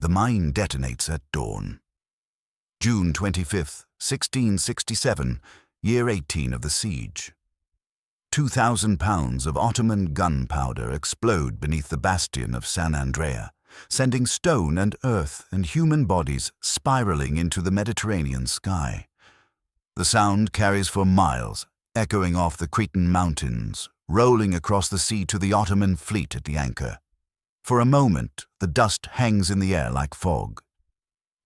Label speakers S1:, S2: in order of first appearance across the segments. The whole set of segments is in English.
S1: The mine detonates at dawn. June 25th, 1667, year 18 of the siege. 2,000 pounds of Ottoman gunpowder explode beneath the bastion of San Andrea, sending stone and earth and human bodies spiraling into the Mediterranean sky. The sound carries for miles, echoing off the Cretan mountains, rolling across the sea to the Ottoman fleet at the anchor. For a moment, the dust hangs in the air like fog.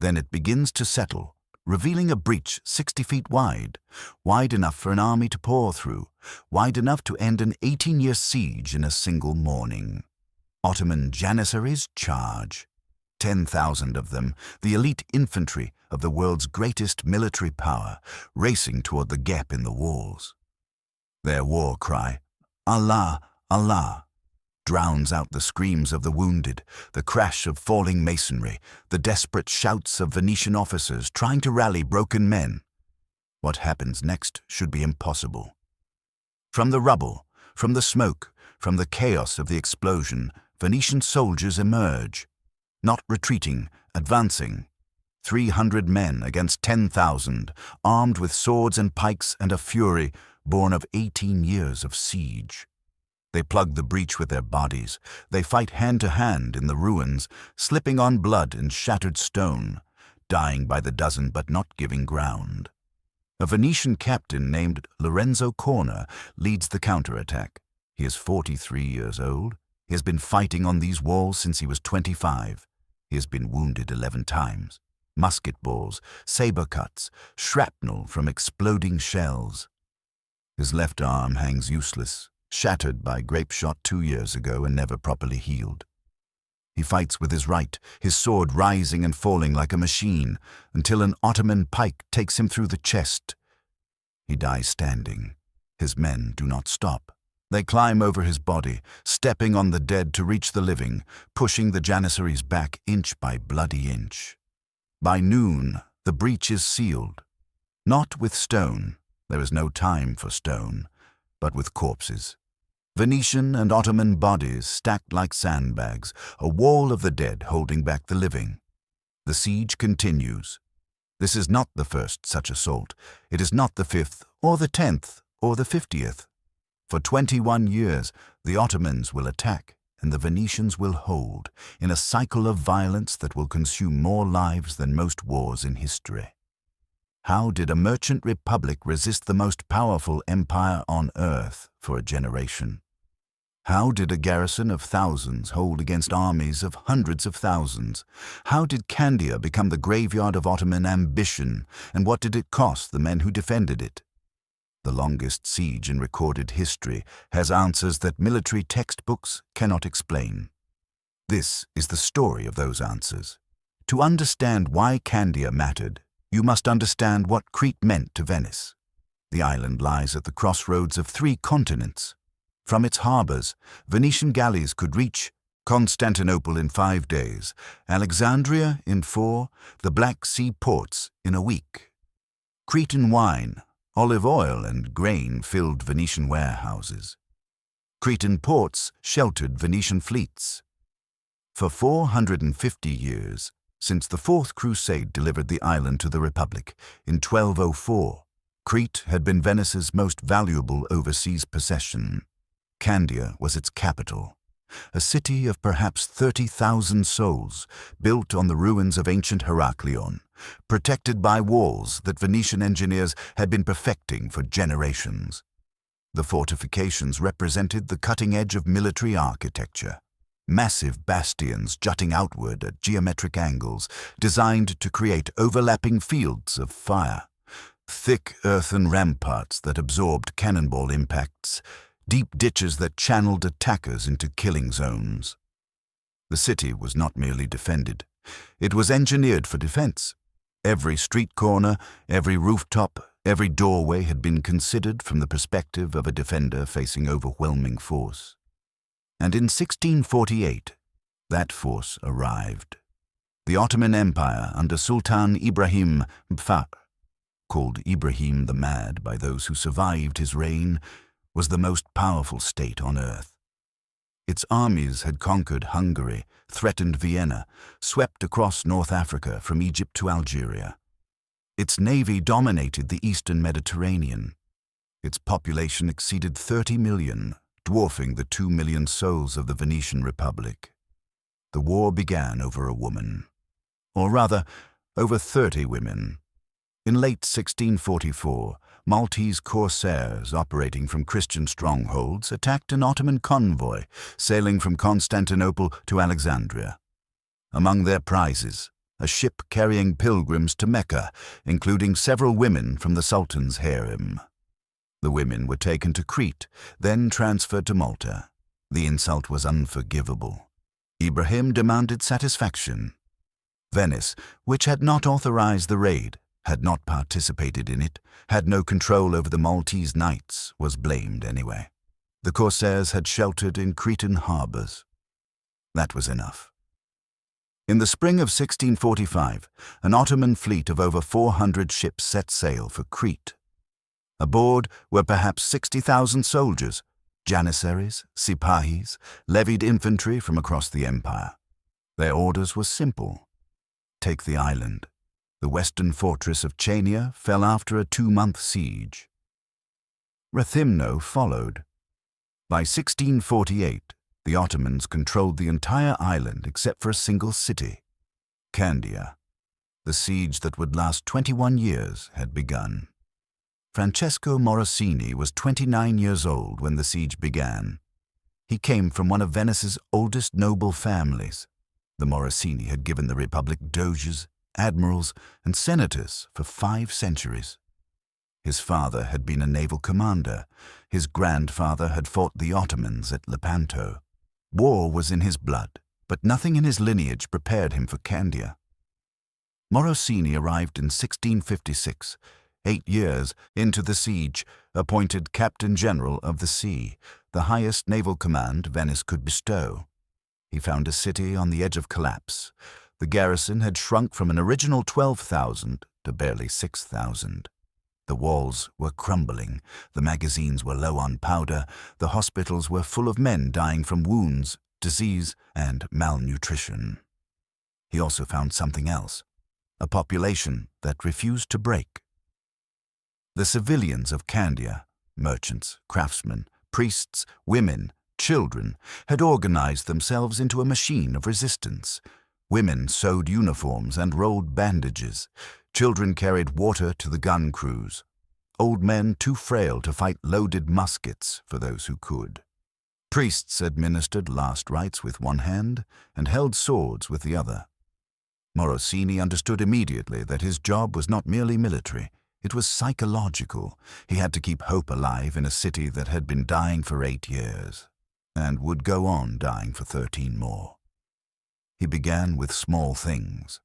S1: Then it begins to settle, revealing a breach 60 feet wide, wide enough for an army to pour through, wide enough to end an 18-year siege in a single morning. Ottoman janissaries charge. 10,000 of them, the elite infantry of the world's greatest military power, racing toward the gap in the walls. Their war cry, Allah, Allah, drowns out the screams of the wounded, the crash of falling masonry, the desperate shouts of Venetian officers trying to rally broken men. What happens next should be impossible. From the rubble, from the smoke, from the chaos of the explosion, Venetian soldiers emerge, not retreating, advancing. 300 men against 10,000, armed with swords and pikes and a fury born of 18 years of siege. They plug the breach with their bodies. They fight hand to hand in the ruins, slipping on blood and shattered stone, dying by the dozen but not giving ground. A Venetian captain named Lorenzo Corner leads the counterattack. He is 43 years old. He has been fighting on these walls since he was 25. He has been wounded 11 times. Musket balls, saber cuts, shrapnel from exploding shells. His left arm hangs useless, shattered by grape shot 2 years ago and never properly healed. He fights with his right, his sword rising and falling like a machine, until an Ottoman pike takes him through the chest. He dies standing. His men do not stop. They climb over his body, stepping on the dead to reach the living, pushing the janissaries back inch by bloody inch. By noon, the breach is sealed. Not with stone, there is no time for stone, but with corpses. Venetian and Ottoman bodies stacked like sandbags, a wall of the dead holding back the living. The siege continues. This is not the first such assault. It is not the 5th, or the 10th, or the 50th. For 21 years, the Ottomans will attack, and the Venetians will hold, in a cycle of violence that will consume more lives than most wars in history. How did a merchant republic resist the most powerful empire on earth for a generation? How did a garrison of thousands hold against armies of hundreds of thousands? How did Candia become the graveyard of Ottoman ambition, and what did it cost the men who defended it? The longest siege in recorded history has answers that military textbooks cannot explain. This is the story of those answers. To understand why Candia mattered, you must understand what Crete meant to Venice. The island lies at the crossroads of 3 continents. From its harbors, Venetian galleys could reach Constantinople in 5 days, Alexandria in 4, the Black Sea ports in a week. Cretan wine, olive oil and grain filled Venetian warehouses. Cretan ports sheltered Venetian fleets. For 450 years, since the Fourth Crusade delivered the island to the Republic in 1204, Crete had been Venice's most valuable overseas possession. Candia was its capital, a city of perhaps 30,000 souls, built on the ruins of ancient Heraklion, protected by walls that Venetian engineers had been perfecting for generations. The fortifications represented the cutting edge of military architecture. Massive bastions jutting outward at geometric angles, designed to create overlapping fields of fire. Thick earthen ramparts that absorbed cannonball impacts, deep ditches that channeled attackers into killing zones. The city was not merely defended. It was engineered for defense. Every street corner, every rooftop, every doorway had been considered from the perspective of a defender facing overwhelming force. And in 1648, that force arrived. The Ottoman Empire under Sultan Ibrahim Mfakr, called Ibrahim the Mad by those who survived his reign, was the most powerful state on earth. Its armies had conquered Hungary, threatened Vienna, swept across North Africa from Egypt to Algeria. Its navy dominated the eastern Mediterranean. Its population exceeded 30 million, dwarfing the 2 million souls of the Venetian Republic. The war began over a woman. Or rather, over 30 women. In late 1644, Maltese corsairs operating from Christian strongholds attacked an Ottoman convoy sailing from Constantinople to Alexandria. Among their prizes, a ship carrying pilgrims to Mecca, including several women from the Sultan's harem. The women were taken to Crete, then transferred to Malta. The insult was unforgivable. Ibrahim demanded satisfaction. Venice, which had not authorized the raid, had not participated in it, had no control over the Maltese knights, was blamed anyway. The corsairs had sheltered in Cretan harbors. That was enough. In the spring of 1645, an Ottoman fleet of over 400 ships set sail for Crete. Aboard were perhaps 60,000 soldiers, janissaries, sipahis, levied infantry from across the empire. Their orders were simple. Take the island. The western fortress of Chania fell after a 2-month siege. Rethymno followed. By 1648, the Ottomans controlled the entire island except for a single city, Candia. The siege that would last 21 years had begun. Francesco Morosini was 29 years old when the siege began. He came from one of Venice's oldest noble families. The Morosini had given the Republic doges, admirals, and senators for 5 centuries. His father had been a naval commander. His grandfather had fought the Ottomans at Lepanto. War was in his blood, but nothing in his lineage prepared him for Candia. Morosini arrived in 1656, 8 years into the siege, appointed Captain General of the Sea, the highest naval command Venice could bestow. He found a city on the edge of collapse. The garrison had shrunk from an original 12,000 to barely 6,000. The walls were crumbling, the magazines were low on powder, the hospitals were full of men dying from wounds, disease, and malnutrition. He also found something else, a population that refused to break. The civilians of Candia, merchants, craftsmen, priests, women, children, had organized themselves into a machine of resistance. Women sewed uniforms and rolled bandages. Children carried water to the gun crews. Old men too frail to fight loaded muskets for those who could. Priests administered last rites with one hand and held swords with the other. Morosini understood immediately that his job was not merely military, it was psychological. He had to keep hope alive in a city that had been dying for 8 years, and would go on dying for 13 more. He began with small things.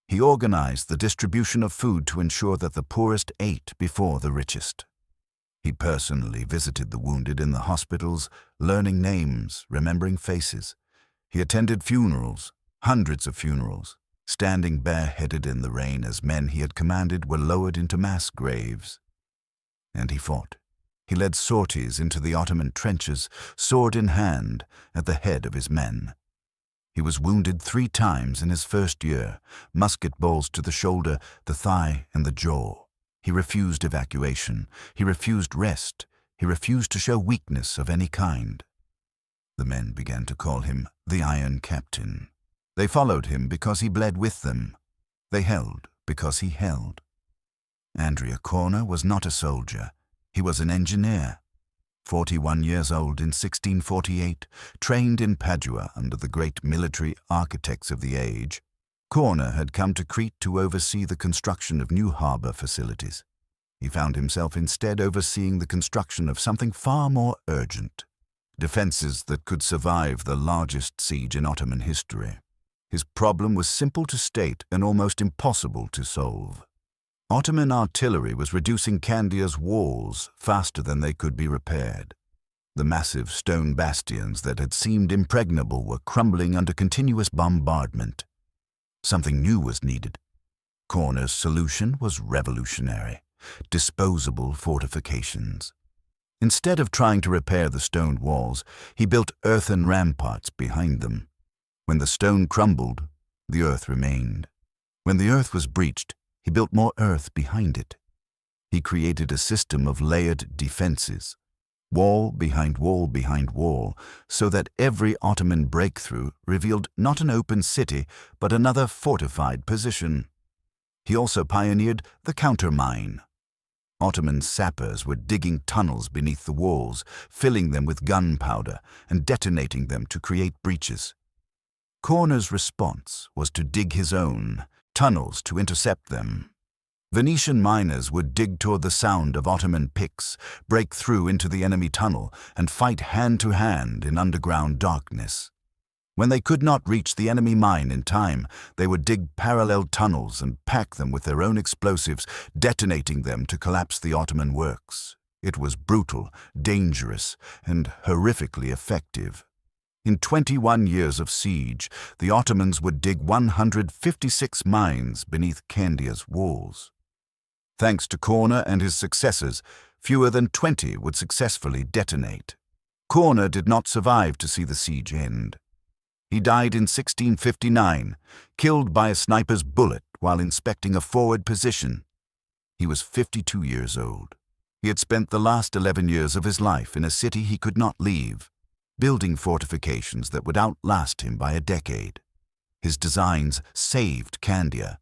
S1: He organized the distribution of food to ensure that the poorest ate before the richest. He personally visited the wounded in the hospitals, learning names, remembering faces. He attended funerals, hundreds of funerals, standing bareheaded in the rain as men he had commanded were lowered into mass graves. And he fought. He led sorties into the Ottoman trenches, sword in hand, at the head of his men. He was wounded 3 times in his first year, musket balls to the shoulder, the thigh, and the jaw. He refused evacuation. He refused rest. He refused to show weakness of any kind. The men began to call him the Iron Captain. They followed him because he bled with them. They held because he held. Andrea Corner was not a soldier. He was an engineer. 41 years old in 1648, trained in Padua under the great military architects of the age, Corner had come to Crete to oversee the construction of new harbor facilities. He found himself instead overseeing the construction of something far more urgent, defenses that could survive the largest siege in Ottoman history. His problem was simple to state and almost impossible to solve. Ottoman artillery was reducing Candia's walls faster than they could be repaired. The massive stone bastions that had seemed impregnable were crumbling under continuous bombardment. Something new was needed. Corner's solution was revolutionary: disposable fortifications. Instead of trying to repair the stone walls, he built earthen ramparts behind them. When the stone crumbled, the earth remained. When the earth was breached, he built more earth behind it. He created a system of layered defenses, wall behind wall behind wall, so that every Ottoman breakthrough revealed not an open city, but another fortified position. He also pioneered the countermine. Ottoman sappers were digging tunnels beneath the walls, filling them with gunpowder and detonating them to create breaches. Corner's response was to dig his own tunnels to intercept them. Venetian miners would dig toward the sound of Ottoman picks, break through into the enemy tunnel, and fight hand-to-hand in underground darkness. When they could not reach the enemy mine in time, they would dig parallel tunnels and pack them with their own explosives, detonating them to collapse the Ottoman works. It was brutal, dangerous, and horrifically effective. In 21 years of siege, the Ottomans would dig 156 mines beneath Candia's walls. Thanks to Corner and his successors, fewer than 20 would successfully detonate. Corner did not survive to see the siege end. He died in 1659, killed by a sniper's bullet while inspecting a forward position. He was 52 years old. He had spent the last 11 years of his life in a city he could not leave, building fortifications that would outlast him by a decade. His designs saved Candia.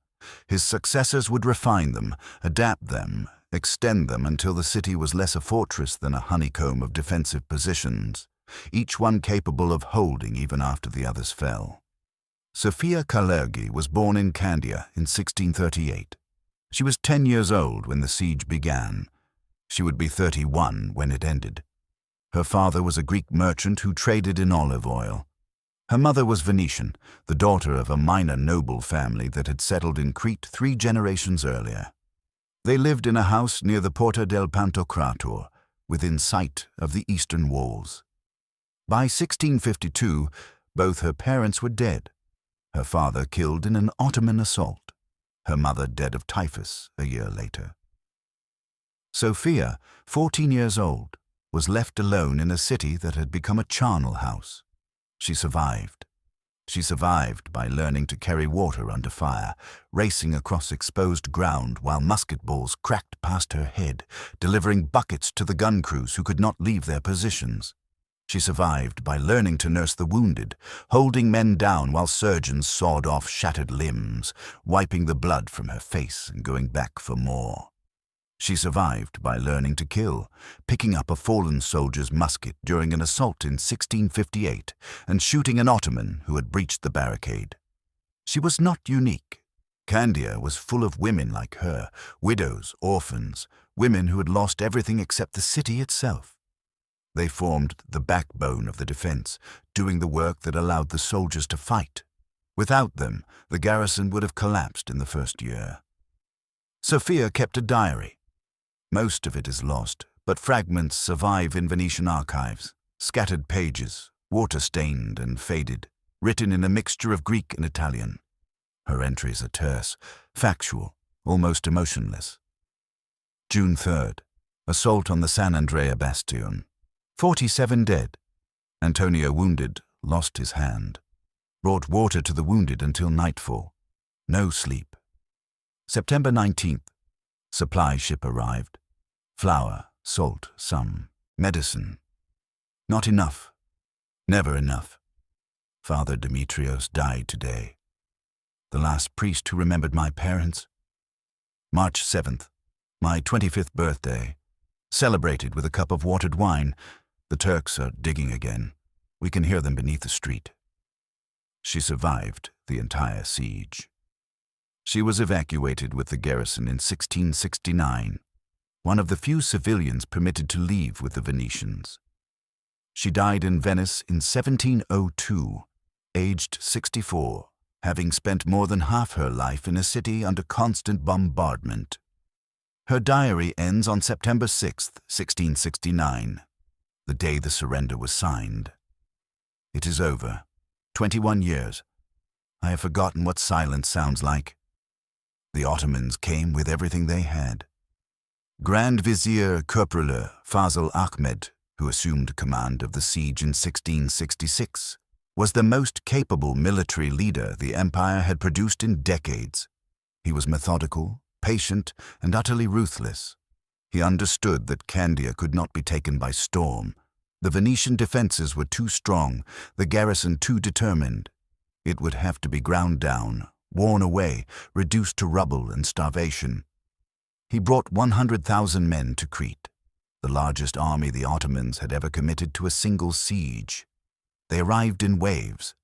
S1: His successors would refine them, adapt them, extend them until the city was less a fortress than a honeycomb of defensive positions, each one capable of holding even after the others fell. Sophia Kalergi was born in Candia in 1638. She was 10 years old when the siege began. She would be 31 when it ended. Her father was a Greek merchant who traded in olive oil. Her mother was Venetian, the daughter of a minor noble family that had settled in Crete 3 generations earlier. They lived in a house near the Porta del Pantocrator, within sight of the eastern walls. By 1652, both her parents were dead. Her father killed in an Ottoman assault. Her mother dead of typhus a year later. Sophia, 14 years old, was left alone in a city that had become a charnel house. She survived. She survived by learning to carry water under fire, racing across exposed ground while musket balls cracked past her head, delivering buckets to the gun crews who could not leave their positions. She survived by learning to nurse the wounded, holding men down while surgeons sawed off shattered limbs, wiping the blood from her face and going back for more. She survived by learning to kill, picking up a fallen soldier's musket during an assault in 1658 and shooting an Ottoman who had breached the barricade. She was not unique. Candia was full of women like her, widows, orphans, women who had lost everything except the city itself. They formed the backbone of the defense, doing the work that allowed the soldiers to fight. Without them, the garrison would have collapsed in the first year. Sophia kept a diary. Most of it is lost, but fragments survive in Venetian archives, scattered pages, water-stained and faded, written in a mixture of Greek and Italian. Her entries are terse, factual, almost emotionless. June 3rd, assault on the San Andrea bastion. 47 dead. Antonio wounded, lost his hand. Brought water to the wounded until nightfall. No sleep. September 19th. Supply ship arrived. Flour, salt, some. Medicine. Not enough. Never enough. Father Demetrios died today. The last priest who remembered my parents. March 7th. My 25th birthday. Celebrated with a cup of watered wine. The Turks are digging again. We can hear them beneath the street. She survived the entire siege. She was evacuated with the garrison in 1669, one of the few civilians permitted to leave with the Venetians. She died in Venice in 1702, aged 64, having spent more than half her life in a city under constant bombardment. Her diary ends on September 6, 1669, the day the surrender was signed. It is over. 21 years. I have forgotten what silence sounds like. The Ottomans came with everything they had. Grand Vizier Köprülü Fazıl Ahmed, who assumed command of the siege in 1666, was the most capable military leader the empire had produced in decades. He was methodical, patient, and utterly ruthless. He understood that Candia could not be taken by storm. The Venetian defenses were too strong, the garrison too determined. It would have to be ground down, worn away, reduced to rubble and starvation. He brought 100,000 men to Crete, the largest army the Ottomans had ever committed to a single siege. They arrived in waves,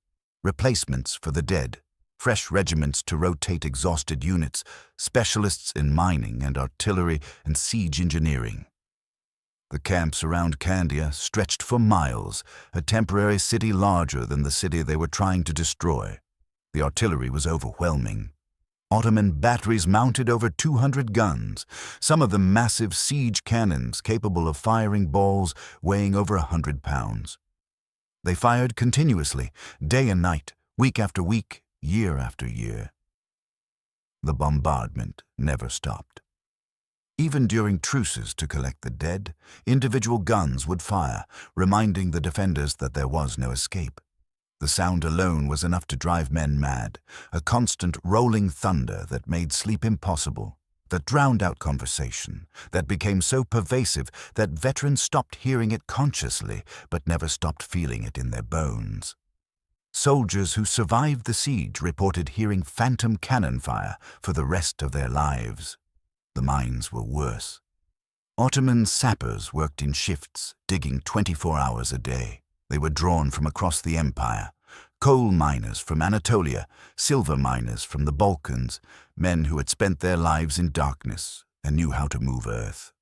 S1: replacements for the dead, fresh regiments to rotate exhausted units, specialists in mining and artillery and siege engineering. The camps around Candia stretched for miles, a temporary city larger than the city they were trying to destroy. The artillery was overwhelming. Ottoman batteries mounted over 200 guns, some of them massive siege cannons capable of firing balls weighing over 100 pounds. They fired continuously, day and night, week after week, year after year. The bombardment never stopped. Even during truces to collect the dead, individual guns would fire, reminding the defenders that there was no escape. The sound alone was enough to drive men mad, a constant rolling thunder that made sleep impossible, that drowned out conversation, that became so pervasive that veterans stopped hearing it consciously but never stopped feeling it in their bones. Soldiers who survived the siege reported hearing phantom cannon fire for the rest of their lives. The mines were worse. Ottoman sappers worked in shifts, digging 24 hours a day. They were drawn from across the empire. Coal miners from Anatolia, silver miners from the Balkans, men who had spent their lives in darkness and knew how to move earth.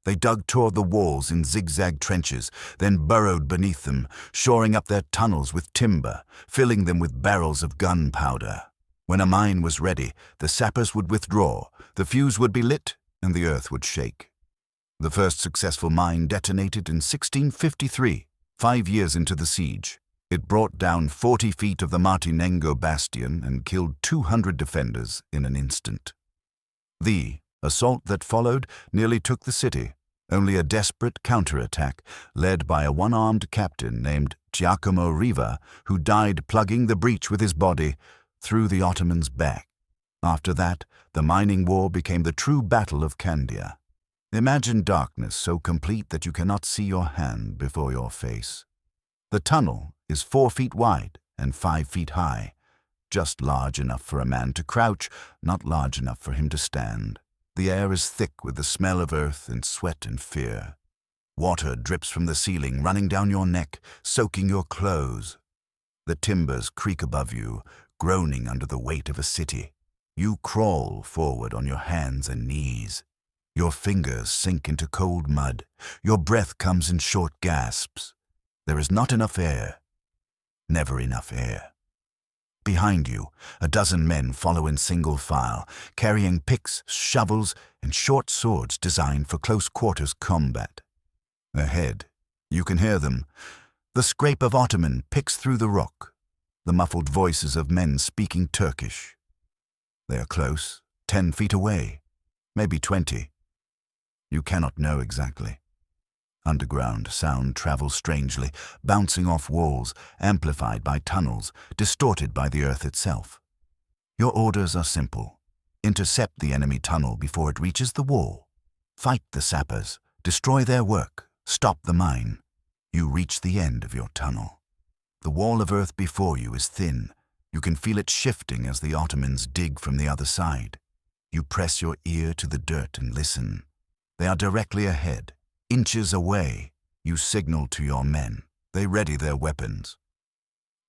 S1: They dug toward the walls in zigzag trenches, then burrowed beneath them, shoring up their tunnels with timber, filling them with barrels of gunpowder. When a mine was ready, the sappers would withdraw, the fuse would be lit, and the earth would shake. The first successful mine detonated in 1653, 5 years into the siege. It brought down 40 feet of the Martinengo bastion and killed 200 defenders in an instant. The assault that followed nearly took the city. Only a desperate counterattack, led by a one-armed captain named Giacomo Riva, who died plugging the breach with his body, threw the Ottomans back. After that, the mining war became the true Battle of Candia. Imagine darkness so complete that you cannot see your hand before your face. The tunnel is 4 feet wide and 5 feet high, just large enough for a man to crouch, not large enough for him to stand. The air is thick with the smell of earth and sweat and fear. Water drips from the ceiling, running down your neck, soaking your clothes. The timbers creak above you, groaning under the weight of a city. You crawl forward on your hands and knees. Your fingers sink into cold mud. Your breath comes in short gasps. There is not enough air. Never enough air. Behind you, a dozen men follow in single file, carrying picks, shovels, and short swords designed for close quarters combat. Ahead, you can hear them. The scrape of Ottoman picks through the rock, the muffled voices of men speaking Turkish. They are close, 10 feet away, maybe 20. You cannot know exactly. Underground, sound travels strangely, bouncing off walls, amplified by tunnels, distorted by the earth itself. Your orders are simple. Intercept the enemy tunnel before it reaches the wall. Fight the sappers, destroy their work, stop the mine. You reach the end of your tunnel. The wall of earth before you is thin. You can feel it shifting as the Ottomans dig from the other side. You press your ear to the dirt and listen. They are directly ahead. Inches away, you signal to your men. They ready their weapons.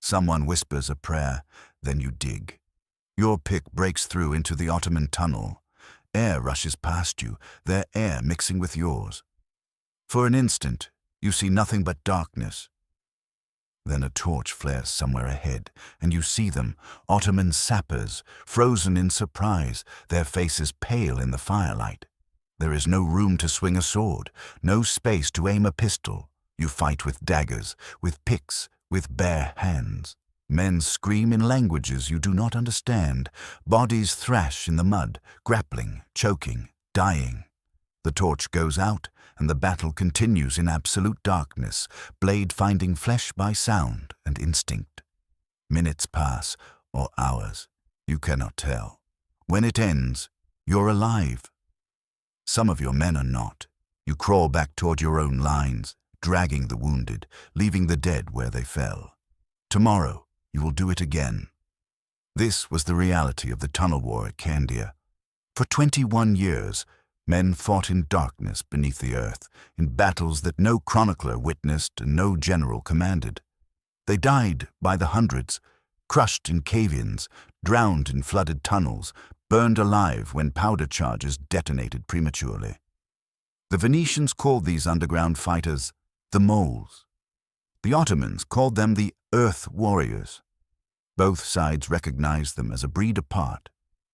S1: Someone whispers a prayer, then you dig. Your pick breaks through into the Ottoman tunnel. Air rushes past you, their air mixing with yours. For an instant, you see nothing but darkness. Then a torch flares somewhere ahead, and you see them, Ottoman sappers, frozen in surprise, their faces pale in the firelight. There is no room to swing a sword, no space to aim a pistol. You fight with daggers, with picks, with bare hands. Men scream in languages you do not understand. Bodies thrash in the mud, grappling, choking, dying. The torch goes out, and the battle continues in absolute darkness, blade finding flesh by sound and instinct. Minutes pass, or hours. You cannot tell. When it ends, you're alive. Some of your men are not. You crawl back toward your own lines, dragging the wounded, leaving the dead where they fell. Tomorrow, you will do it again. This was the reality of the tunnel war at Candia. For 21 years, men fought in darkness beneath the earth, in battles that no chronicler witnessed and no general commanded. They died by the hundreds, crushed in cave-ins, drowned in flooded tunnels, burned alive when powder charges detonated prematurely. The Venetians called these underground fighters the moles. The Ottomans called them the earth warriors. Both sides recognized them as a breed apart,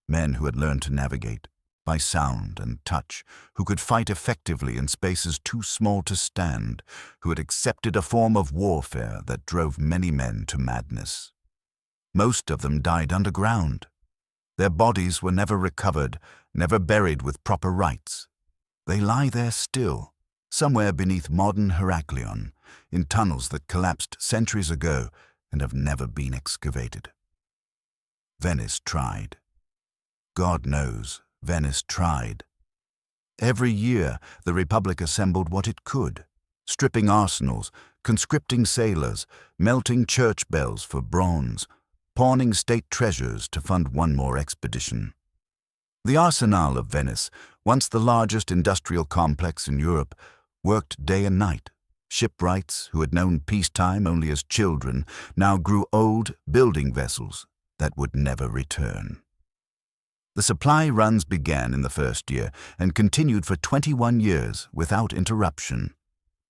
S1: men who had learned to navigate by sound and touch, who could fight effectively in spaces too small to stand, who had accepted a form of warfare that drove many men to madness. Most of them died underground. Their bodies were never recovered, never buried with proper rites. They lie there still, somewhere beneath modern Heraklion, in tunnels that collapsed centuries ago and have never been excavated. Venice tried. God knows, Venice tried. Every year, the Republic assembled what it could, stripping arsenals, conscripting sailors, melting church bells for bronze, pawning state treasures to fund one more expedition. The arsenal of Venice, once the largest industrial complex in Europe, worked day and night. Shipwrights, who had known peacetime only as children, now grew old, building vessels that would never return. The supply runs began in the first year and continued for 21 years without interruption.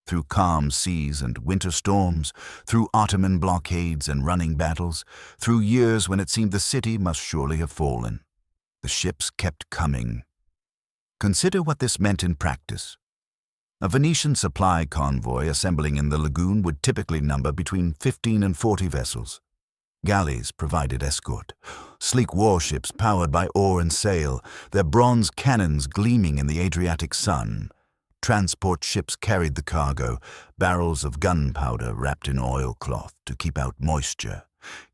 S1: Through calm seas and winter storms, through Ottoman blockades and running battles, through years when it seemed the city must surely have fallen, the ships kept coming. Consider what this meant in practice. A Venetian supply convoy assembling in the lagoon would typically number between 15 and 40 vessels. Galleys provided escort, sleek warships powered by oar and sail, their bronze cannons gleaming in the Adriatic sun. Transport ships carried the cargo, barrels of gunpowder wrapped in oilcloth to keep out moisture.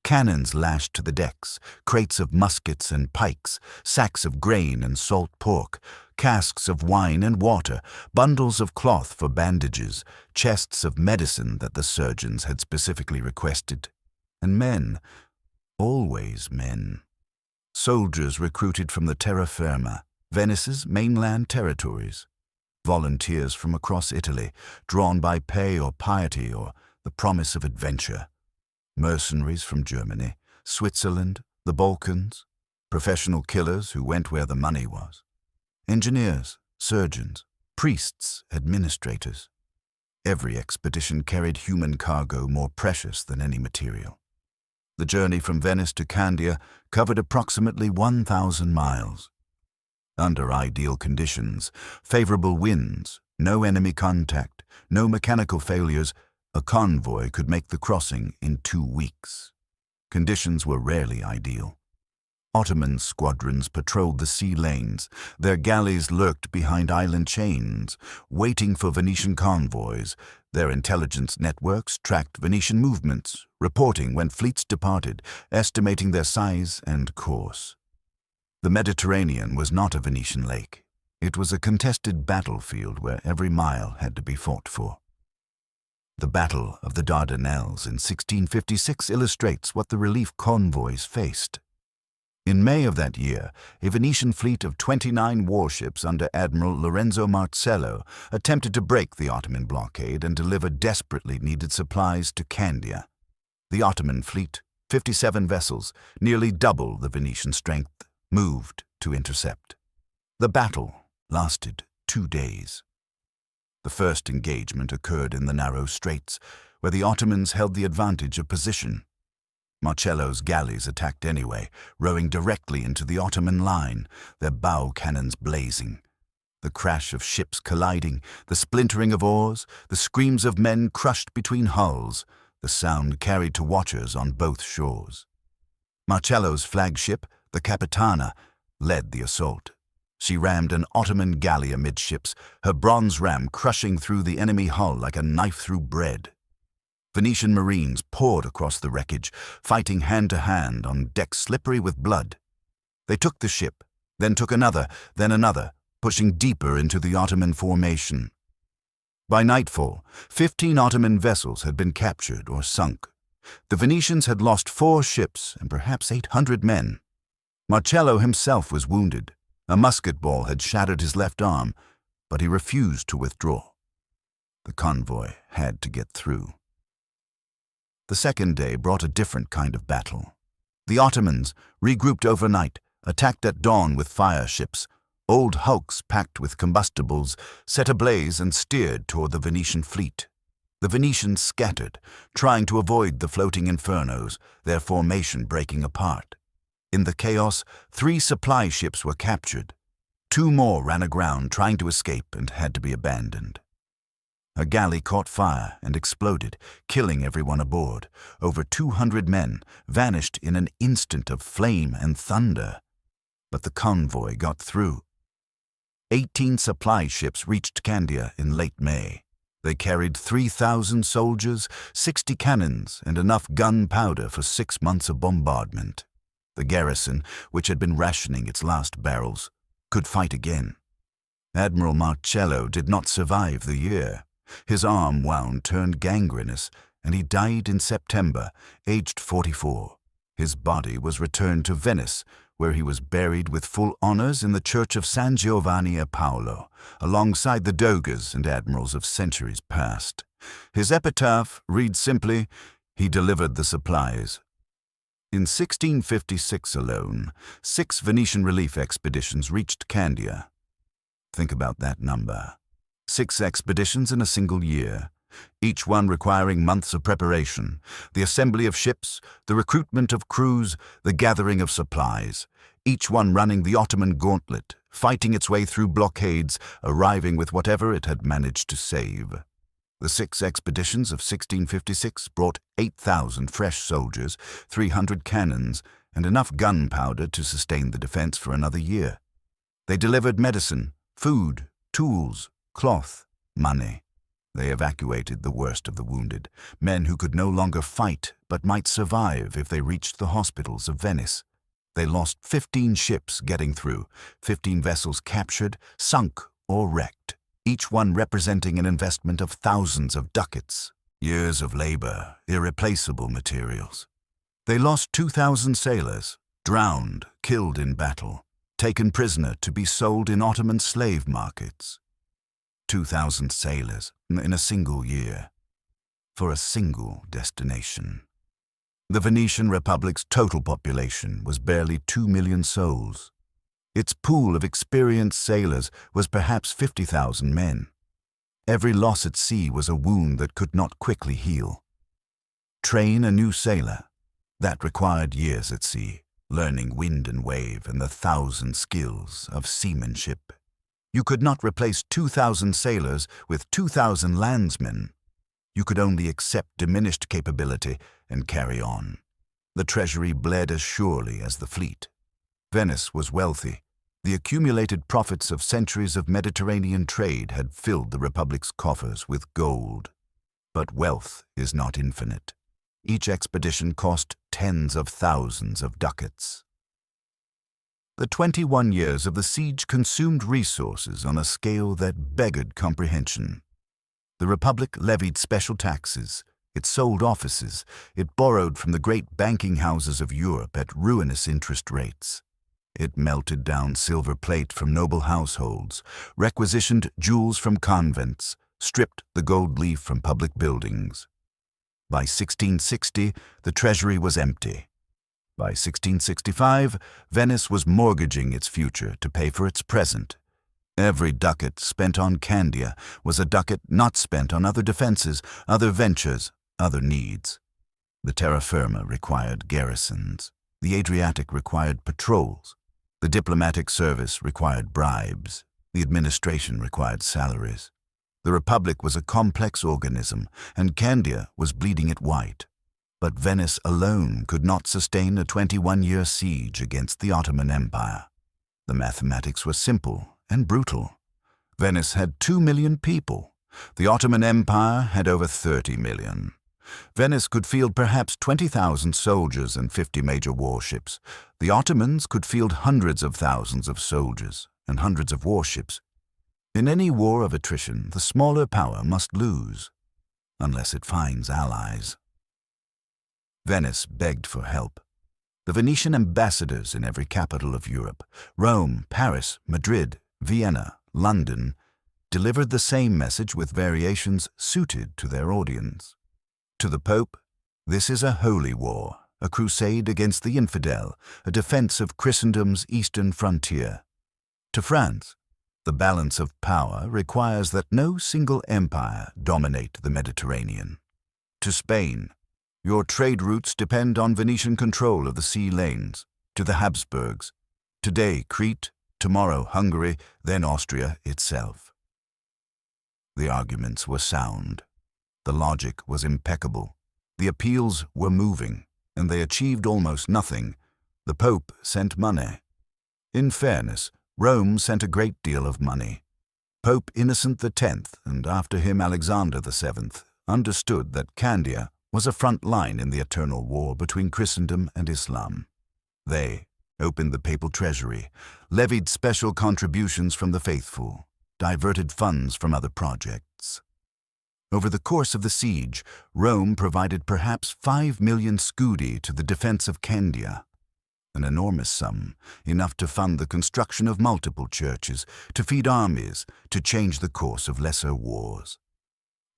S1: Cannons lashed to the decks, crates of muskets and pikes, sacks of grain and salt pork, casks of wine and water, bundles of cloth for bandages, chests of medicine that the surgeons had specifically requested. And men, always men. Soldiers recruited from the terra firma, Venice's mainland territories. Volunteers from across Italy, drawn by pay or piety or the promise of adventure. Mercenaries from Germany, Switzerland, the Balkans. Professional killers who went where the money was. Engineers, surgeons, priests, administrators. Every expedition carried human cargo more precious than any material. The journey from Venice to Candia covered approximately 1,000 miles. Under ideal conditions, favorable winds, no enemy contact, no mechanical failures, a convoy could make the crossing in 2 weeks. Conditions were rarely ideal. Ottoman squadrons patrolled the sea lanes. Their galleys lurked behind island chains, waiting for Venetian convoys. Their intelligence networks tracked Venetian movements, reporting when fleets departed, estimating their size and course. The Mediterranean was not a Venetian lake. It was a contested battlefield where every mile had to be fought for. The Battle of the Dardanelles in 1656 illustrates what the relief convoys faced. In May of that year, a Venetian fleet of 29 warships under Admiral Lorenzo Marcello attempted to break the Ottoman blockade and deliver desperately needed supplies to Candia. The Ottoman fleet, 57 vessels, nearly double the Venetian strength, moved to intercept. The battle lasted 2 days. The first engagement occurred in the narrow straits, where the Ottomans held the advantage of position. Marcello's galleys attacked anyway, rowing directly into the Ottoman line, their bow cannons blazing. The crash of ships colliding, the splintering of oars, the screams of men crushed between hulls, the sound carried to watchers on both shores. Marcello's flagship, the Capitana, led the assault. She rammed an Ottoman galley amidships, her bronze ram crushing through the enemy hull like a knife through bread. Venetian marines poured across the wreckage, fighting hand-to-hand on decks slippery with blood. They took the ship, then took another, then another, pushing deeper into the Ottoman formation. By nightfall, 15 Ottoman vessels had been captured or sunk. The Venetians had lost 4 ships and perhaps 800 men. Marcello himself was wounded. A musket ball had shattered his left arm, but he refused to withdraw. The convoy had to get through. The second day brought a different kind of battle. The Ottomans, regrouped overnight, attacked at dawn with fire ships. Old hulks packed with combustibles set ablaze and steered toward the Venetian fleet. The Venetians scattered, trying to avoid the floating infernos, their formation breaking apart. In the chaos, 3 supply ships were captured. 2 more ran aground trying to escape and had to be abandoned. A galley caught fire and exploded, killing everyone aboard. Over 200 men vanished in an instant of flame and thunder. But the convoy got through. 18 supply ships reached Candia in late May. They carried 3,000 soldiers, 60 cannons, and enough gunpowder for 6 months of bombardment. The garrison, which had been rationing its last barrels, could fight again. Admiral Marcello did not survive the year. His arm wound turned gangrenous, and he died in September, aged 44. His body was returned to Venice, where he was buried with full honors in the church of San Giovanni e Paolo, alongside the doges and admirals of centuries past. His epitaph reads simply, "He delivered the supplies." In 1656 alone, 6 Venetian relief expeditions reached Candia. Think about that number. 6 expeditions in a single year, each one requiring months of preparation, the assembly of ships, the recruitment of crews, the gathering of supplies, each one running the Ottoman gauntlet, fighting its way through blockades, arriving with whatever it had managed to save. The 6 expeditions of 1656 brought 8,000 fresh soldiers, 300 cannons, and enough gunpowder to sustain the defense for another year. They delivered medicine, food, tools, cloth, money. They evacuated the worst of the wounded, men who could no longer fight but might survive if they reached the hospitals of Venice. They lost 15 ships getting through, 15 vessels captured, sunk, or wrecked, each one representing an investment of thousands of ducats, years of labor, irreplaceable materials. They lost 2,000 sailors, drowned, killed in battle, taken prisoner to be sold in Ottoman slave markets. 2,000 sailors in a single year, for a single destination. The Venetian Republic's total population was barely 2 million souls. Its pool of experienced sailors was perhaps 50,000 men. Every loss at sea was a wound that could not quickly heal. Train a new sailor. That required years at sea, learning wind and wave and the 1,000 skills of seamanship. You could not replace 2,000 sailors with 2,000 landsmen. You could only accept diminished capability and carry on. The treasury bled as surely as the fleet. Venice was wealthy. The accumulated profits of centuries of Mediterranean trade had filled the Republic's coffers with gold. But wealth is not infinite. Each expedition cost tens of thousands of ducats. The 21 years of the siege consumed resources on a scale that beggared comprehension. The Republic levied special taxes, it sold offices, it borrowed from the great banking houses of Europe at ruinous interest rates. It melted down silver plate from noble households, requisitioned jewels from convents, stripped the gold leaf from public buildings. By 1660, the treasury was empty. By 1665, Venice was mortgaging its future to pay for its present. Every ducat spent on Candia was a ducat not spent on other defenses, other ventures, other needs. The terra firma required garrisons. The Adriatic required patrols. The diplomatic service required bribes. The administration required salaries. The Republic was a complex organism, and Candia was bleeding it white. But Venice alone could not sustain a 21-year siege against the Ottoman Empire. The mathematics were simple and brutal. Venice had 2 million people. The Ottoman Empire had over 30 million. Venice could field perhaps 20,000 soldiers and 50 major warships. The Ottomans could field hundreds of thousands of soldiers and hundreds of warships. In any war of attrition, the smaller power must lose, unless it finds allies. Venice begged for help. The Venetian ambassadors in every capital of Europe, Rome, Paris, Madrid, Vienna, London, delivered the same message with variations suited to their audience. To the Pope, this is a holy war, a crusade against the infidel, a defense of Christendom's eastern frontier. To France, the balance of power requires that no single empire dominate the Mediterranean. To Spain, your trade routes depend on Venetian control of the sea lanes. To the Habsburgs, today Crete, tomorrow Hungary, then Austria itself. The arguments were sound. The logic was impeccable. The appeals were moving, and they achieved almost nothing. The Pope sent money. In fairness, Rome sent a great deal of money. Pope Innocent X, and after him Alexander VII, understood that Candia was a front line in the eternal war between Christendom and Islam. They opened the papal treasury, levied special contributions from the faithful, diverted funds from other projects. Over the course of the siege, Rome provided perhaps 5 million scudi to the defense of Candia, an enormous sum, enough to fund the construction of multiple churches, to feed armies, to change the course of lesser wars.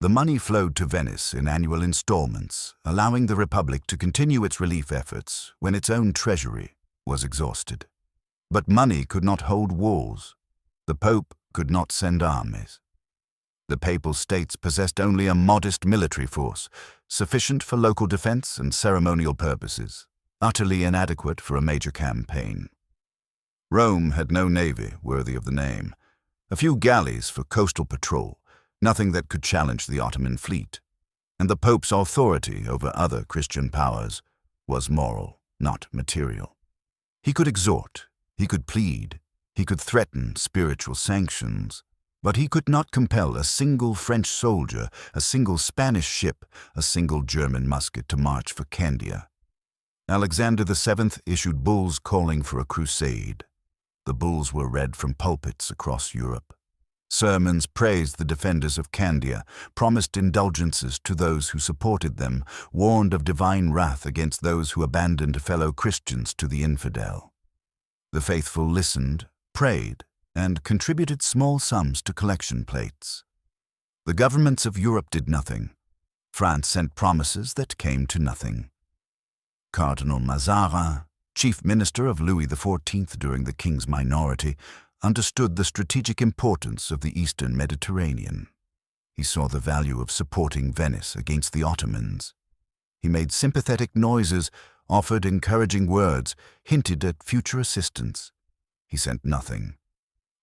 S1: The money flowed to Venice in annual installments, allowing the Republic to continue its relief efforts when its own treasury was exhausted. But money could not hold wars. The Pope could not send armies. The Papal States possessed only a modest military force, sufficient for local defense and ceremonial purposes, utterly inadequate for a major campaign. Rome had no navy worthy of the name, a few galleys for coastal patrol, nothing that could challenge the Ottoman fleet, and the Pope's authority over other Christian powers was moral, not material. He could exhort, he could plead, he could threaten spiritual sanctions, but he could not compel a single French soldier, a single Spanish ship, a single German musket to march for Candia. Alexander VII issued bulls calling for a crusade. The bulls were read from pulpits across Europe. Sermons praised the defenders of Candia, promised indulgences to those who supported them, warned of divine wrath against those who abandoned fellow Christians to the infidel. The faithful listened, prayed, and contributed small sums to collection plates. The governments of Europe did nothing. France sent promises that came to nothing. Cardinal Mazarin, chief minister of Louis XIV during the king's minority, understood the strategic importance of the Eastern Mediterranean. He saw the value of supporting Venice against the Ottomans. He made sympathetic noises, offered encouraging words, hinted at future assistance. He sent nothing.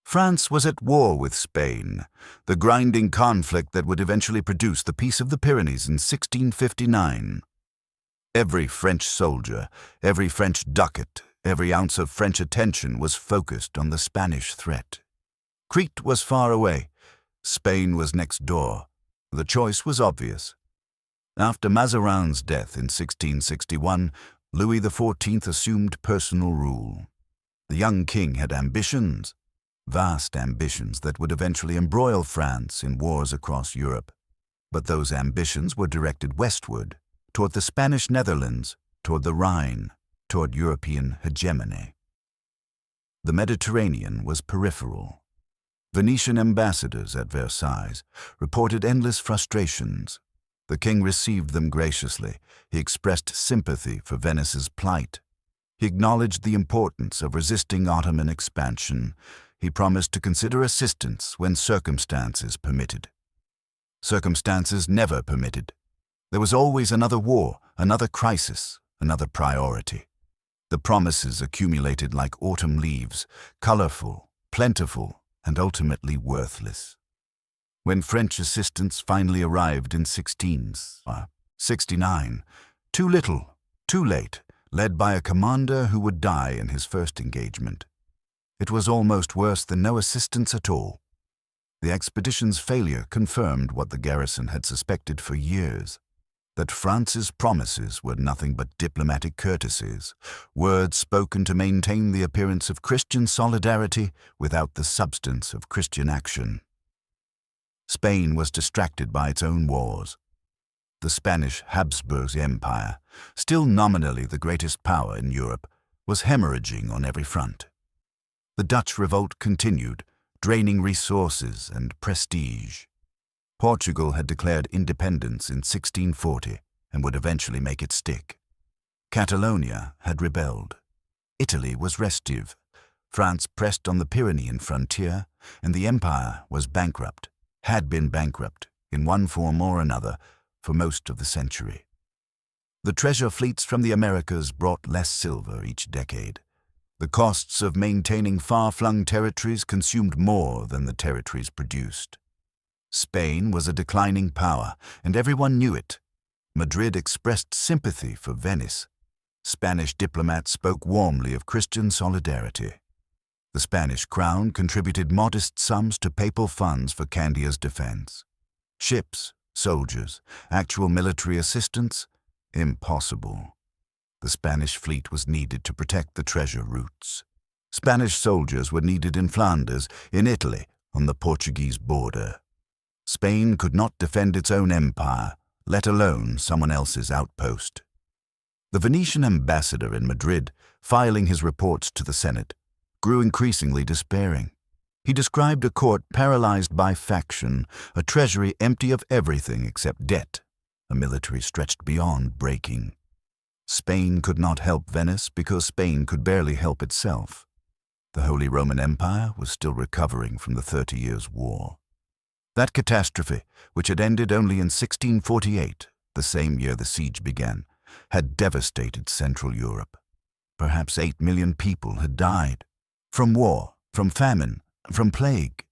S1: France was at war with Spain, the grinding conflict that would eventually produce the Peace of the Pyrenees in 1659. Every French soldier, every French ducat, every ounce of French attention was focused on the Spanish threat. Crete was far away. Spain was next door. The choice was obvious. After Mazarin's death in 1661, Louis XIV assumed personal rule. The young king had ambitions, vast ambitions that would eventually embroil France in wars across Europe. But those ambitions were directed westward, toward the Spanish Netherlands, toward the Rhine, toward European hegemony. The Mediterranean was peripheral. Venetian ambassadors at Versailles reported endless frustrations. The king received them graciously. He expressed sympathy for Venice's plight. He acknowledged the importance of resisting Ottoman expansion. He promised to consider assistance when circumstances permitted. Circumstances never permitted. There was always another war, another crisis, another priority. The promises accumulated like autumn leaves, colorful, plentiful, and ultimately worthless. When French assistance finally arrived in 1669, too little, too late, led by a commander who would die in his first engagement. It was almost worse than no assistance at all. The expedition's failure confirmed what the garrison had suspected for years, that France's promises were nothing but diplomatic courtesies, words spoken to maintain the appearance of Christian solidarity without the substance of Christian action. Spain was distracted by its own wars. The Spanish Habsburg Empire, still nominally the greatest power in Europe, was hemorrhaging on every front. The Dutch revolt continued, draining resources and prestige. Portugal had declared independence in 1640 and would eventually make it stick. Catalonia had rebelled. Italy was restive. France pressed on the Pyrenean frontier, and the empire was bankrupt, had been bankrupt, in one form or another, for most of the century. The treasure fleets from the Americas brought less silver each decade. The costs of maintaining far-flung territories consumed more than the territories produced. Spain was a declining power, and everyone knew it. Madrid expressed sympathy for Venice. Spanish diplomats spoke warmly of Christian solidarity. The Spanish crown contributed modest sums to papal funds for Candia's defense. Ships, soldiers, actual military assistance? Impossible. The Spanish fleet was needed to protect the treasure routes. Spanish soldiers were needed in Flanders, in Italy, on the Portuguese border. Spain could not defend its own empire, let alone someone else's outpost. The Venetian ambassador in Madrid, filing his reports to the Senate, grew increasingly despairing. He described a court paralyzed by faction, a treasury empty of everything except debt, a military stretched beyond breaking. Spain could not help Venice because Spain could barely help itself. The Holy Roman Empire was still recovering from the 30 Years' War. That catastrophe, which had ended only in 1648, the same year the siege began, had devastated Central Europe. Perhaps 8 million people had died. From war, from famine, from plague.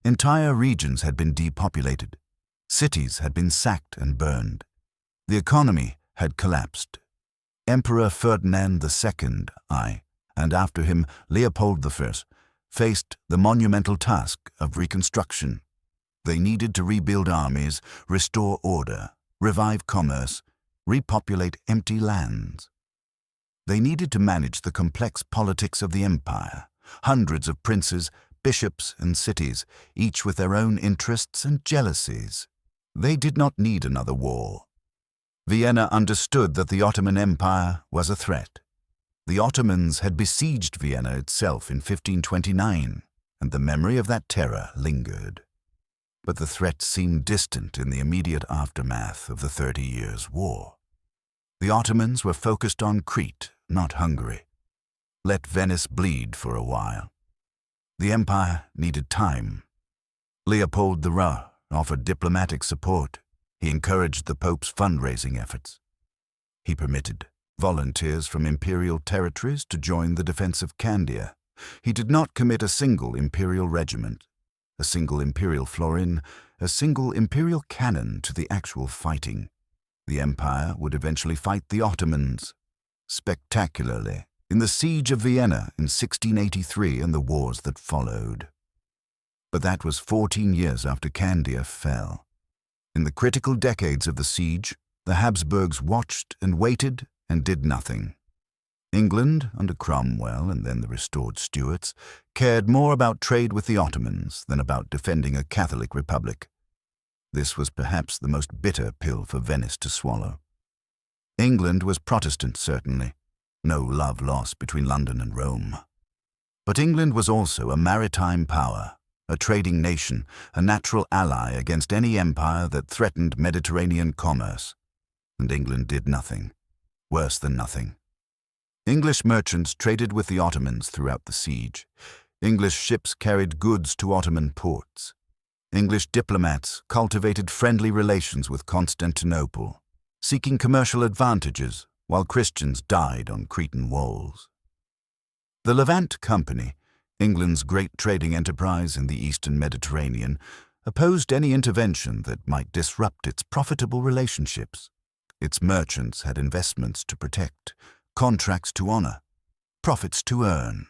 S1: Entire regions had been depopulated. Cities had been sacked and burned. The economy had collapsed. Emperor Ferdinand II, and after him Leopold I, faced the monumental task of reconstruction. They needed to rebuild armies, restore order, revive commerce, repopulate empty lands. They needed to manage the complex politics of the empire, hundreds of princes, bishops, and cities, each with their own interests and jealousies. They did not need another war. Vienna understood that the Ottoman Empire was a threat. The Ottomans had besieged Vienna itself in 1529, and the memory of that terror lingered. But the threat seemed distant in the immediate aftermath of the 30 Years' War. The Ottomans were focused on Crete, not Hungary. Let Venice bleed for a while. The empire needed time. Leopold I offered diplomatic support. He encouraged the Pope's fundraising efforts. He permitted volunteers from imperial territories to join the defense of Candia. He did not commit a single imperial regiment, a single imperial florin, a single imperial cannon to the actual fighting. The empire would eventually fight the Ottomans, spectacularly, in the Siege of Vienna in 1683 and the wars that followed. But that was 14 years after Candia fell. In the critical decades of the siege, the Habsburgs watched and waited and did nothing. England, under Cromwell and then the restored Stuarts, cared more about trade with the Ottomans than about defending a Catholic republic. This was perhaps the most bitter pill for Venice to swallow. England was Protestant, certainly. No love lost between London and Rome. But England was also a maritime power, a trading nation, a natural ally against any empire that threatened Mediterranean commerce. And England did nothing. Worse than nothing. English merchants traded with the Ottomans throughout the siege. English ships carried goods to Ottoman ports. English diplomats cultivated friendly relations with Constantinople, seeking commercial advantages while Christians died on Cretan walls. The Levant Company, England's great trading enterprise in the eastern Mediterranean, opposed any intervention that might disrupt its profitable relationships. Its merchants had investments to protect, contracts to honor, profits to earn.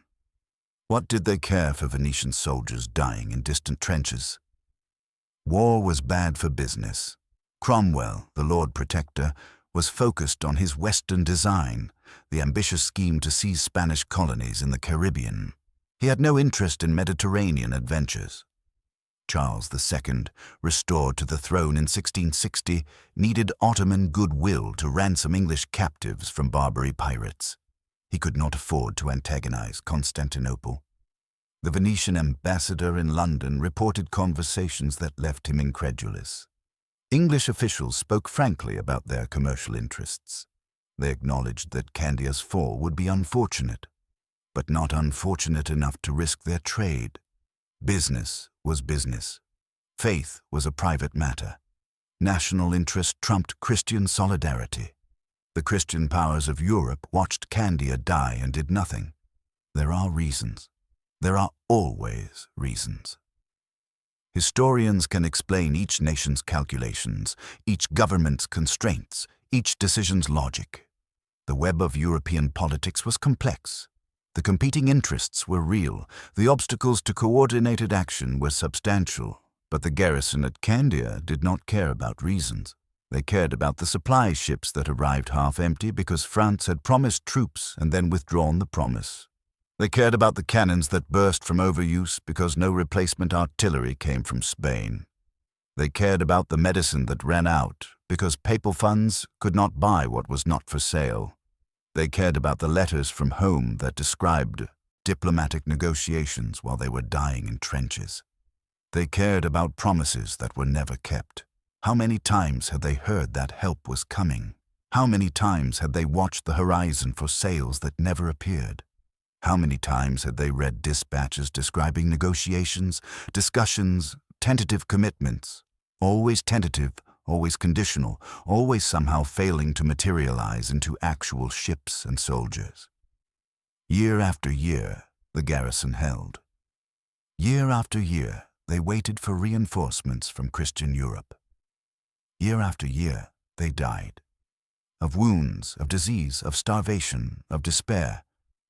S1: What did they care for Venetian soldiers dying in distant trenches? War was bad for business. Cromwell, the Lord Protector, was focused on his Western design, the ambitious scheme to seize Spanish colonies in the Caribbean. He had no interest in Mediterranean adventures. Charles II, restored to the throne in 1660, needed Ottoman goodwill to ransom English captives from Barbary pirates. He could not afford to antagonize Constantinople. The Venetian ambassador in London reported conversations that left him incredulous. English officials spoke frankly about their commercial interests. They acknowledged that Candia's fall would be unfortunate, but not unfortunate enough to risk their trade. Business was business. Faith was a private matter. National interest trumped Christian solidarity. The Christian powers of Europe watched Candia die and did nothing. There are reasons. There are always reasons. Historians can explain each nation's calculations, each government's constraints, each decision's logic. The web of European politics was complex. The competing interests were real. The obstacles to coordinated action were substantial. But the garrison at Candia did not care about reasons. They cared about the supply ships that arrived half empty because France had promised troops and then withdrawn the promise. They cared about the cannons that burst from overuse because no replacement artillery came from Spain. They cared about the medicine that ran out because papal funds could not buy what was not for sale. They cared about the letters from home that described diplomatic negotiations while they were dying in trenches. They cared about promises that were never kept. How many times had they heard that help was coming? How many times had they watched the horizon for sails that never appeared? How many times had they read dispatches describing negotiations, discussions, tentative commitments? Always tentative, always conditional, always somehow failing to materialize into actual ships and soldiers. Year after year, the garrison held. Year after year, they waited for reinforcements from Christian Europe. Year after year, they died. Of wounds, of disease, of starvation, of despair,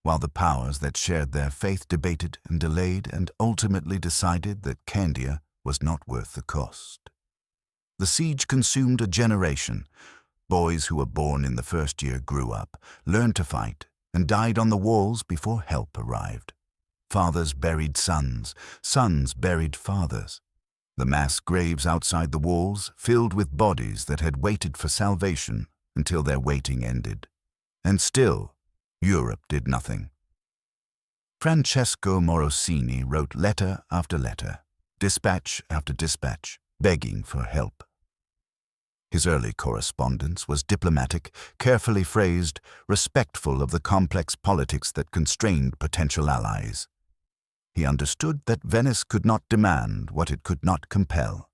S1: while the powers that shared their faith debated and delayed and ultimately decided that Candia was not worth the cost. The siege consumed a generation. Boys who were born in the first year grew up, learned to fight, and died on the walls before help arrived. Fathers buried sons, sons buried fathers. The mass graves outside the walls filled with bodies that had waited for salvation until their waiting ended. And still, Europe did nothing. Francesco Morosini wrote letter after letter, dispatch after dispatch, begging for help. His early correspondence was diplomatic, carefully phrased, respectful of the complex politics that constrained potential allies. He understood that Venice could not demand what it could not compel.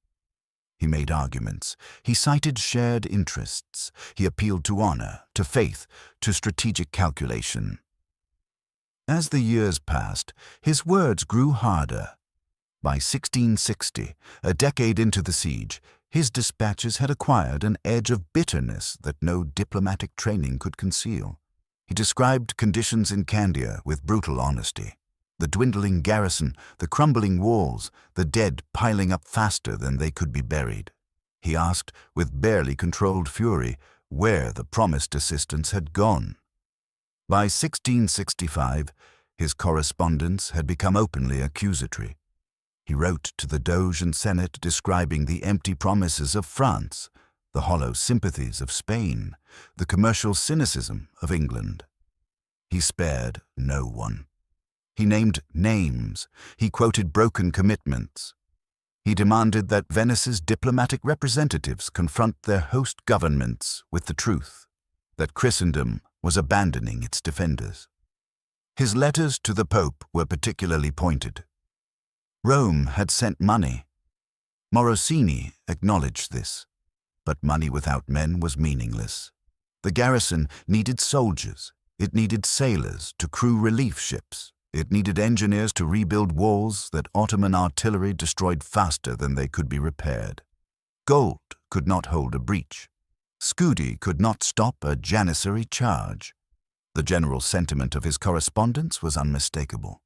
S1: He made arguments. He cited shared interests. He appealed to honor, to faith, to strategic calculation. As the years passed, his words grew harder. By 1660, a decade into the siege, his dispatches had acquired an edge of bitterness that no diplomatic training could conceal. He described conditions in Candia with brutal honesty. The dwindling garrison, the crumbling walls, the dead piling up faster than they could be buried. He asked, with barely controlled fury, where the promised assistance had gone. By 1665, his correspondence had become openly accusatory. He wrote to the Doge and Senate describing the empty promises of France, the hollow sympathies of Spain, the commercial cynicism of England. He spared no one. He named names. He quoted broken commitments. He demanded that Venice's diplomatic representatives confront their host governments with the truth, that Christendom was abandoning its defenders. His letters to the Pope were particularly pointed. Rome had sent money. Morosini acknowledged this, but money without men was meaningless. The garrison needed soldiers. It needed sailors to crew relief ships. It needed engineers to rebuild walls that Ottoman artillery destroyed faster than they could be repaired. Gold could not hold a breach. Scudi could not stop a janissary charge. The general sentiment of his correspondence was unmistakable.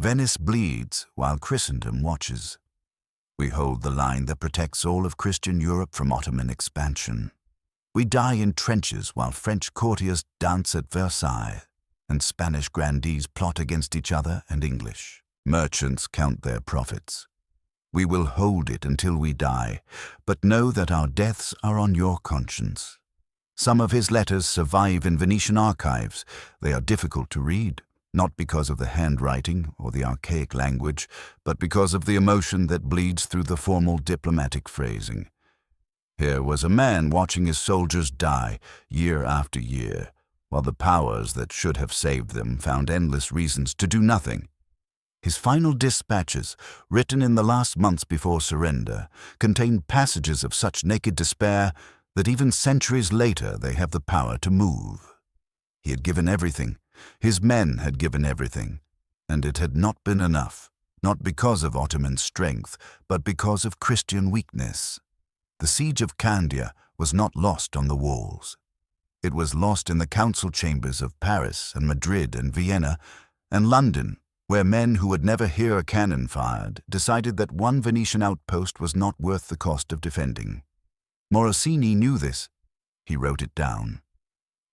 S1: Venice bleeds while Christendom watches. We hold the line that protects all of Christian Europe from Ottoman expansion. We die in trenches while French courtiers dance at Versailles, and Spanish grandees plot against each other and English. Merchants count their profits. We will hold it until we die, but know that our deaths are on your conscience. Some of his letters survive in Venetian archives. They are difficult to read, not because of the handwriting or the archaic language, but because of the emotion that bleeds through the formal diplomatic phrasing. Here was a man watching his soldiers die year after year, while the powers that should have saved them found endless reasons to do nothing. His final dispatches, written in the last months before surrender, contain passages of such naked despair that even centuries later they have the power to move. He had given everything, his men had given everything, and it had not been enough, not because of Ottoman strength, but because of Christian weakness. The Siege of Candia was not lost on the walls. It was lost in the council chambers of Paris and Madrid and Vienna and London, where men who would never hear a cannon fired decided that one Venetian outpost was not worth the cost of defending. Morosini knew this. He wrote it down.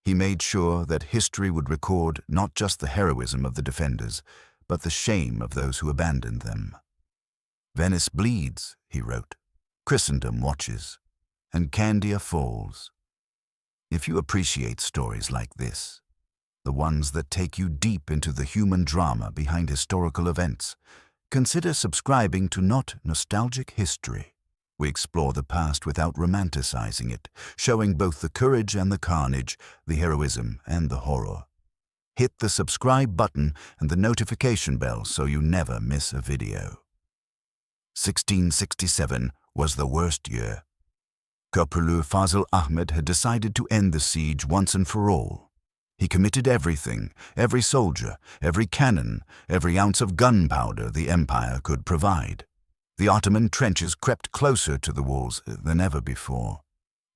S1: He made sure that history would record not just the heroism of the defenders, but the shame of those who abandoned them. Venice bleeds, he wrote. Christendom watches, and Candia falls. If you appreciate stories like this, the ones that take you deep into the human drama behind historical events, consider subscribing to Not Nostalgic History. We explore the past without romanticizing it, showing both the courage and the carnage, the heroism and the horror. Hit the subscribe button and the notification bell so you never miss a video. 1667 was the worst year. Corporal Fazl Ahmed had decided to end the siege once and for all. He committed everything, every soldier, every cannon, every ounce of gunpowder the empire could provide. The Ottoman trenches crept closer to the walls than ever before.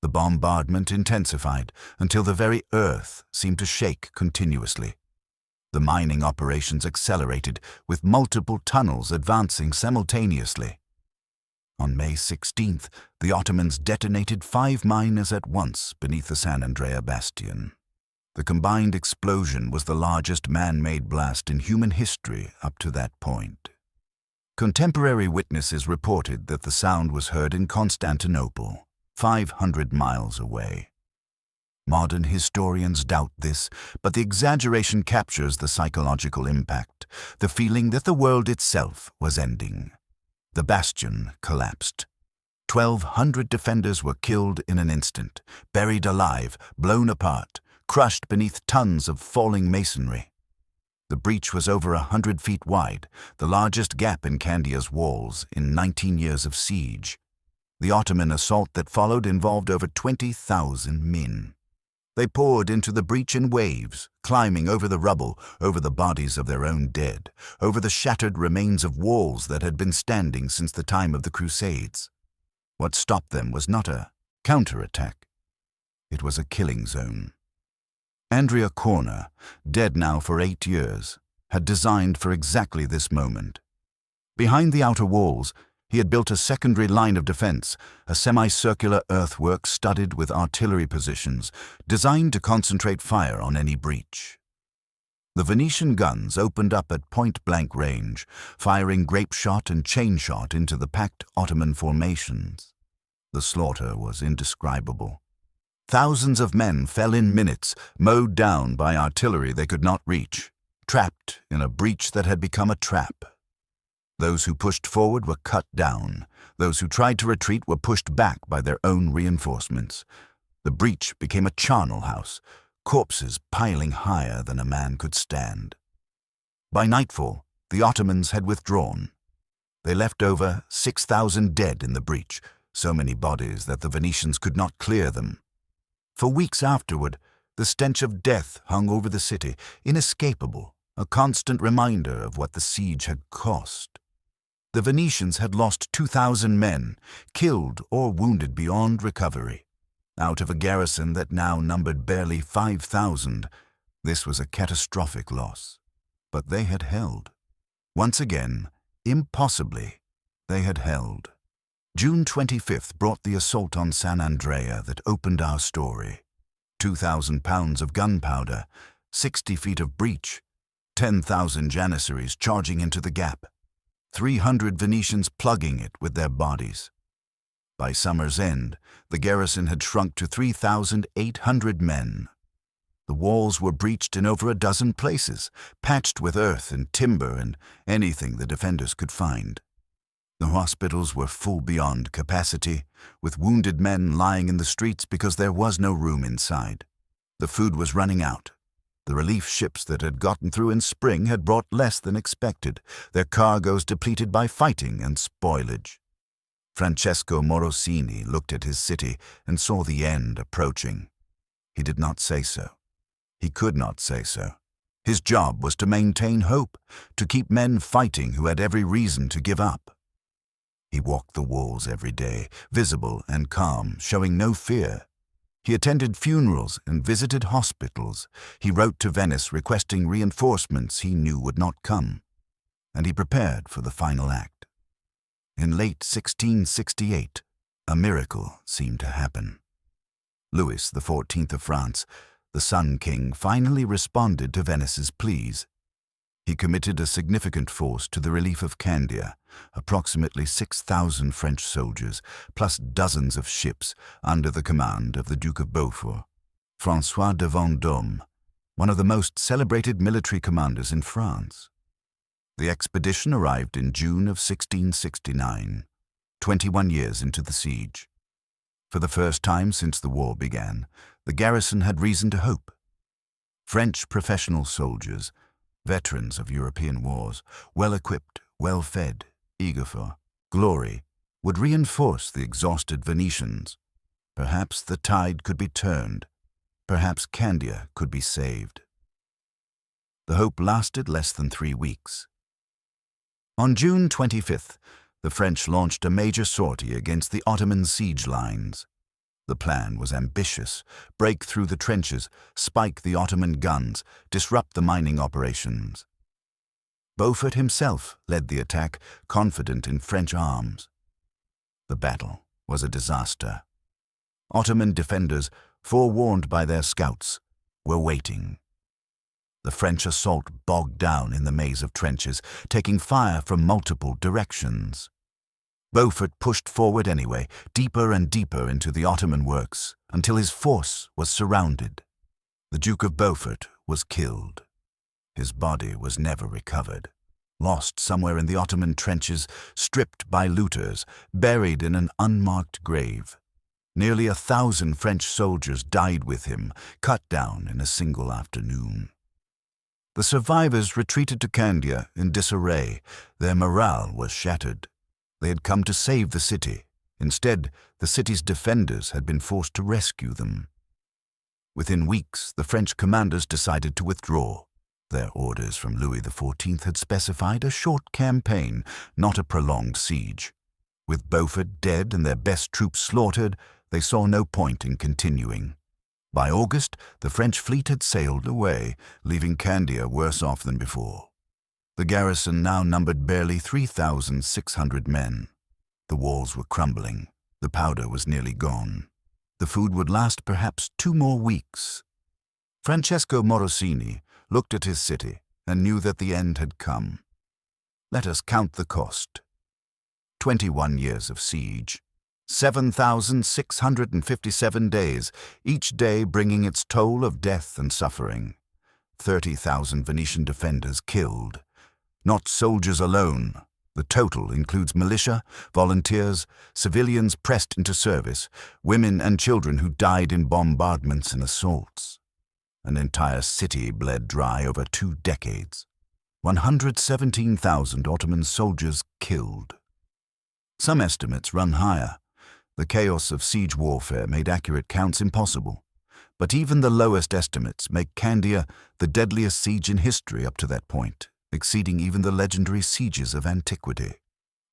S1: The bombardment intensified until the very earth seemed to shake continuously. The mining operations accelerated, with multiple tunnels advancing simultaneously. On May 16th, the Ottomans detonated 5 miners at once beneath the San Andrea bastion. The combined explosion was the largest man-made blast in human history up to that point. Contemporary witnesses reported that the sound was heard in Constantinople, 500 miles away. Modern historians doubt this, but the exaggeration captures the psychological impact, the feeling that the world itself was ending. The bastion collapsed. 1,200 defenders were killed in an instant, buried alive, blown apart, crushed beneath tons of falling masonry. The breach was over 100 feet wide, the largest gap in Candia's walls in 19 years of siege. The Ottoman assault that followed involved over 20,000 men. They poured into the breach in waves, climbing over the rubble, over the bodies of their own dead, over the shattered remains of walls that had been standing since the time of the Crusades. What stopped them was not a counterattack. It was a killing zone. Andrea Corner, dead now for 8 years, had designed for exactly this moment. Behind the outer walls, he had built a secondary line of defense, a semicircular earthwork studded with artillery positions, designed to concentrate fire on any breach. The Venetian guns opened up at point-blank range, firing grape shot and chain shot into the packed Ottoman formations. The slaughter was indescribable. Thousands of men fell in minutes, mowed down by artillery they could not reach, trapped in a breach that had become a trap. Those who pushed forward were cut down. Those who tried to retreat were pushed back by their own reinforcements. The breach became a charnel house, corpses piling higher than a man could stand. By nightfall, the Ottomans had withdrawn. They left over 6,000 dead in the breach, so many bodies that the Venetians could not clear them. For weeks afterward, the stench of death hung over the city, inescapable, a constant reminder of what the siege had cost. The Venetians had lost 2,000 men, killed or wounded beyond recovery. Out of a garrison that now numbered barely 5,000, this was a catastrophic loss. But they had held. Once again, impossibly, they had held. June 25th brought the assault on San Andrea that opened our story. 2,000 pounds of gunpowder, 60 feet of breach, 10,000 Janissaries charging into the gap, 300 Venetians plugging it with their bodies. By summer's end, the garrison had shrunk to 3,800 men. The walls were breached in over a dozen places, patched with earth and timber and anything the defenders could find. The hospitals were full beyond capacity, with wounded men lying in the streets because there was no room inside. The food was running out. The relief ships that had gotten through in spring had brought less than expected, their cargoes depleted by fighting and spoilage. Francesco Morosini looked at his city and saw the end approaching. He did not say so. He could not say so. His job was to maintain hope, to keep men fighting who had every reason to give up. He walked the walls every day, visible and calm, showing no fear. He attended funerals and visited hospitals. He wrote to Venice requesting reinforcements he knew would not come. And he prepared for the final act. In late 1668, a miracle seemed to happen. Louis XIV of France, the Sun King, finally responded to Venice's pleas. He committed a significant force to the relief of Candia, approximately 6,000 French soldiers, plus dozens of ships under the command of the Duke of Beaufort, François de Vendôme, one of the most celebrated military commanders in France. The expedition arrived in June of 1669, 21 years into the siege. For the first time since the war began, the garrison had reason to hope. French professional soldiers, veterans of European wars, well-equipped, well-fed, eager for glory, would reinforce the exhausted Venetians. Perhaps the tide could be turned. Perhaps Candia could be saved. The hope lasted less than 3 weeks. On June 25th, the French launched a major sortie against the Ottoman siege lines. The plan was ambitious: break through the trenches, spike the Ottoman guns, disrupt the mining operations. Beaufort himself led the attack, confident in French arms. The battle was a disaster. Ottoman defenders, forewarned by their scouts, were waiting. The French assault bogged down in the maze of trenches, taking fire from multiple directions. Beaufort pushed forward anyway, deeper and deeper into the Ottoman works, until his force was surrounded. The Duke of Beaufort was killed. His body was never recovered, lost somewhere in the Ottoman trenches, stripped by looters, buried in an unmarked grave. Nearly 1,000 French soldiers died with him, cut down in a single afternoon. The survivors retreated to Candia in disarray. Their morale was shattered. They had come to save the city. Instead, the city's defenders had been forced to rescue them. Within weeks, the French commanders decided to withdraw. Their orders from Louis XIV had specified a short campaign, not a prolonged siege. With Beaufort dead and their best troops slaughtered, they saw no point in continuing. By August, the French fleet had sailed away, leaving Candia worse off than before. The garrison now numbered barely 3,600 men. The walls were crumbling. The powder was nearly gone. The food would last perhaps 2 more weeks. Francesco Morosini looked at his city and knew that the end had come. Let us count the cost. 21 years of siege. 7,657 days, each day bringing its toll of death and suffering. 30,000 Venetian defenders killed. Not soldiers alone. The total includes militia, volunteers, civilians pressed into service, women and children who died in bombardments and assaults. An entire city bled dry over 2 decades. 117,000 Ottoman soldiers killed. Some estimates run higher. The chaos of siege warfare made accurate counts impossible. But even the lowest estimates make Candia the deadliest siege in history up to that point, exceeding even the legendary sieges of antiquity.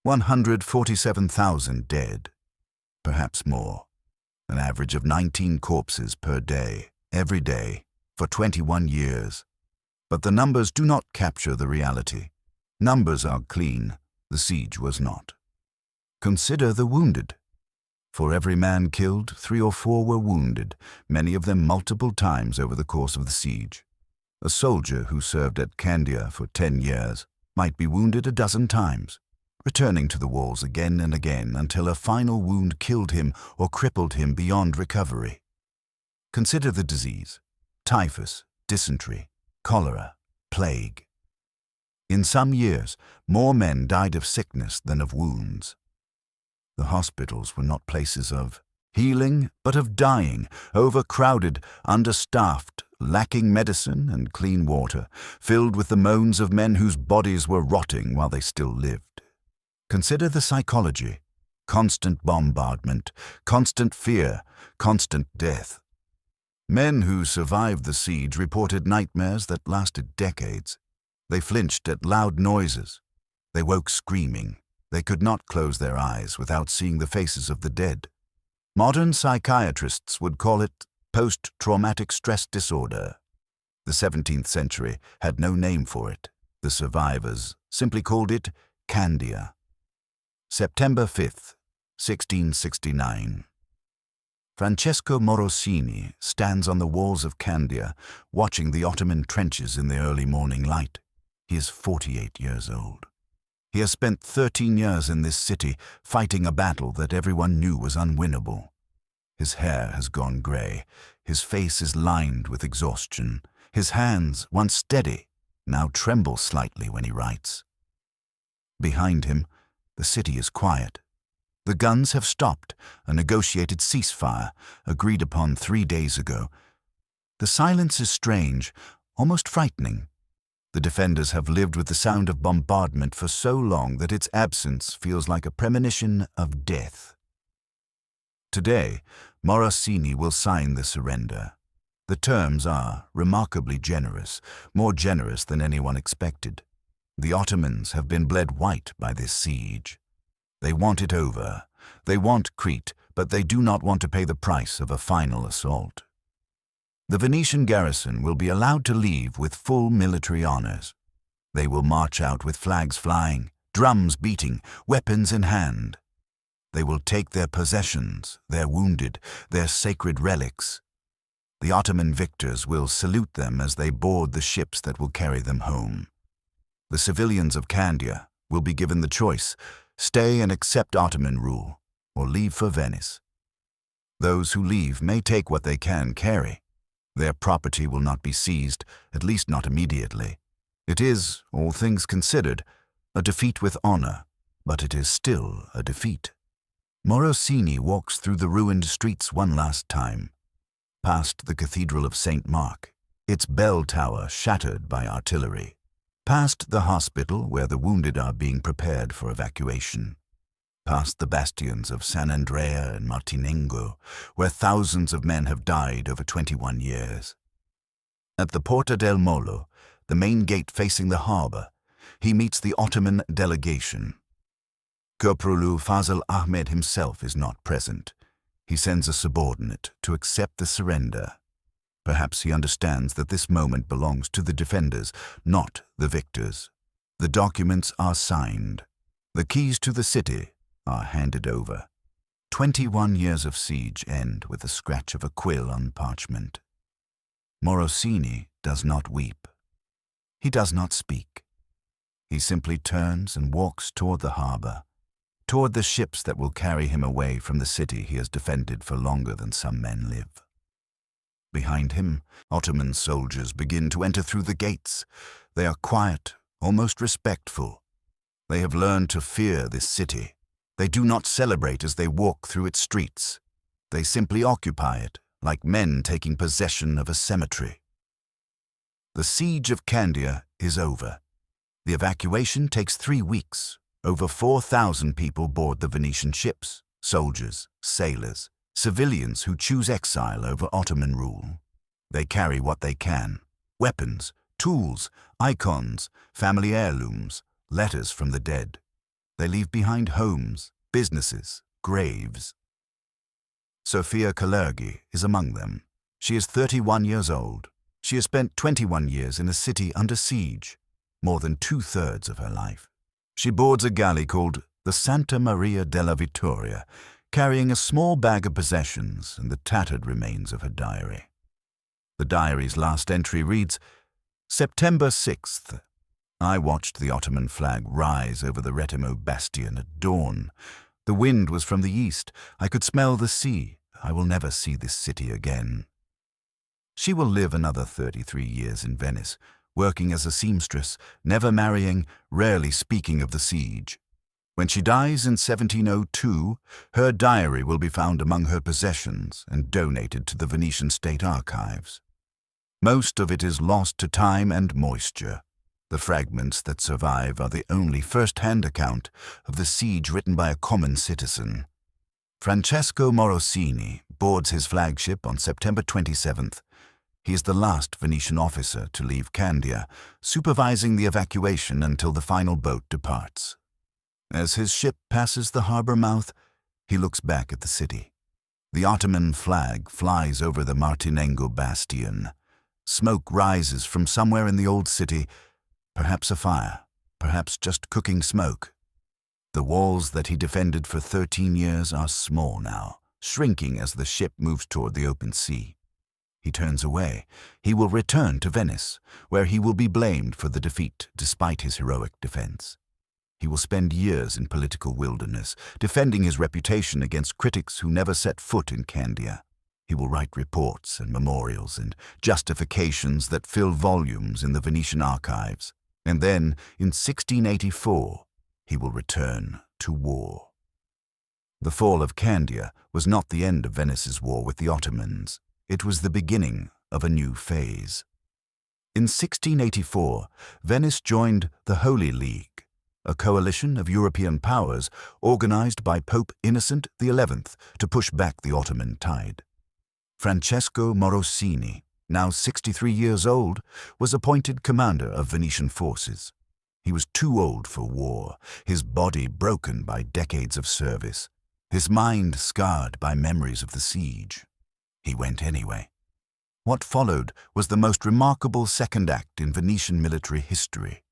S1: 147,000 dead, perhaps more. An average of 19 corpses per day, every day, for 21 years. But the numbers do not capture the reality. Numbers are clean, the siege was not. Consider the wounded. For every man killed, 3 or 4 were wounded, many of them multiple times over the course of the siege. A soldier who served at Candia for 10 years might be wounded a dozen times, returning to the walls again and again until a final wound killed him or crippled him beyond recovery. Consider the disease: typhus, dysentery, cholera, plague. In some years, more men died of sickness than of wounds. The hospitals were not places of healing, but of dying, overcrowded, understaffed, lacking medicine and clean water, filled with the moans of men whose bodies were rotting while they still lived. Consider the psychology: constant bombardment, constant fear, constant death. Men who survived the siege reported nightmares that lasted decades. They flinched at loud noises. They woke screaming. They could not close their eyes without seeing the faces of the dead. Modern psychiatrists would call it post-traumatic stress disorder. The 17th century had no name for it. The survivors simply called it Candia. September 5th, 1669. Francesco Morosini stands on the walls of Candia, watching the Ottoman trenches in the early morning light. He is 48 years old. He has spent 13 years in this city, fighting a battle that everyone knew was unwinnable. His hair has gone grey. His face is lined with exhaustion. His hands, once steady, now tremble slightly when he writes. Behind him, the city is quiet. The guns have stopped, a negotiated ceasefire, agreed upon 3 days ago. The silence is strange, almost frightening. The defenders have lived with the sound of bombardment for so long that its absence feels like a premonition of death. Today, Morosini will sign the surrender. The terms are remarkably generous, more generous than anyone expected. The Ottomans have been bled white by this siege. They want it over. They want Crete, but they do not want to pay the price of a final assault. The Venetian garrison will be allowed to leave with full military honors. They will march out with flags flying, drums beating, weapons in hand. They will take their possessions, their wounded, their sacred relics. The Ottoman victors will salute them as they board the ships that will carry them home. The civilians of Candia will be given the choice: stay and accept Ottoman rule, or leave for Venice. Those who leave may take what they can carry. Their property will not be seized, at least not immediately. It is, all things considered, a defeat with honor, but it is still a defeat. Morosini walks through the ruined streets one last time, past the Cathedral of St. Mark, its bell tower shattered by artillery, past the hospital where the wounded are being prepared for evacuation, past the bastions of San Andrea and Martinengo, where thousands of men have died over 21 years. At the Porta del Molo, the main gate facing the harbor, he meets the Ottoman delegation. Köprülü Fazıl Ahmed himself is not present. He sends a subordinate to accept the surrender. Perhaps he understands that this moment belongs to the defenders, not the victors. The documents are signed. The keys to the city are handed over. 21 years of siege end with the scratch of a quill on parchment. Morosini does not weep. He does not speak. He simply turns and walks toward the harbor, toward the ships that will carry him away from the city he has defended for longer than some men live. Behind him, Ottoman soldiers begin to enter through the gates. They are quiet, almost respectful. They have learned to fear this city. They do not celebrate as they walk through its streets. They simply occupy it, like men taking possession of a cemetery. The Siege of Candia is over. The evacuation takes 3 weeks. Over 4,000 people board the Venetian ships: soldiers, sailors, civilians who choose exile over Ottoman rule. They carry what they can: weapons, tools, icons, family heirlooms, letters from the dead. They leave behind homes, businesses, graves. Sofia Kalergi is among them. She is 31 years old. She has spent 21 years in a city under siege. more than 2/3 of her life. She boards a galley called the Santa Maria della Vittoria, carrying a small bag of possessions and the tattered remains of her diary. The diary's last entry reads, September 6th. I watched the Ottoman flag rise over the Retimo bastion at dawn. The wind was from the east. I could smell the sea. I will never see this city again. She will live another 33 years in Venice, working as a seamstress, never marrying, rarely speaking of the siege. When she dies in 1702, her diary will be found among her possessions and donated to the Venetian state archives. Most of it is lost to time and moisture. The fragments that survive are the only first-hand account of the siege written by a common citizen. Francesco Morosini boards his flagship on September 27th. He is the last Venetian officer to leave Candia, supervising the evacuation until the final boat departs. As his ship passes the harbor mouth, he looks back at the city. The Ottoman flag flies over the Martinengo bastion. Smoke rises from somewhere in the old city, perhaps a fire, perhaps just cooking smoke. The walls that he defended for 13 years are small now, shrinking as the ship moves toward the open sea. He turns away. He will return to Venice, where he will be blamed for the defeat despite his heroic defense. He will spend years in political wilderness, defending his reputation against critics who never set foot in Candia. He will write reports and memorials and justifications that fill volumes in the Venetian archives. And then, in 1684, he will return to war. The fall of Candia was not the end of Venice's war with the Ottomans. It was the beginning of a new phase. In 1684, Venice joined the Holy League, a coalition of European powers organized by Pope Innocent XI to push back the Ottoman tide. Francesco Morosini, now 63 years old, was appointed commander of Venetian forces. He was too old for war, his body broken by decades of service, his mind scarred by memories of the siege. He went anyway. What followed was the most remarkable second act in Venetian military history.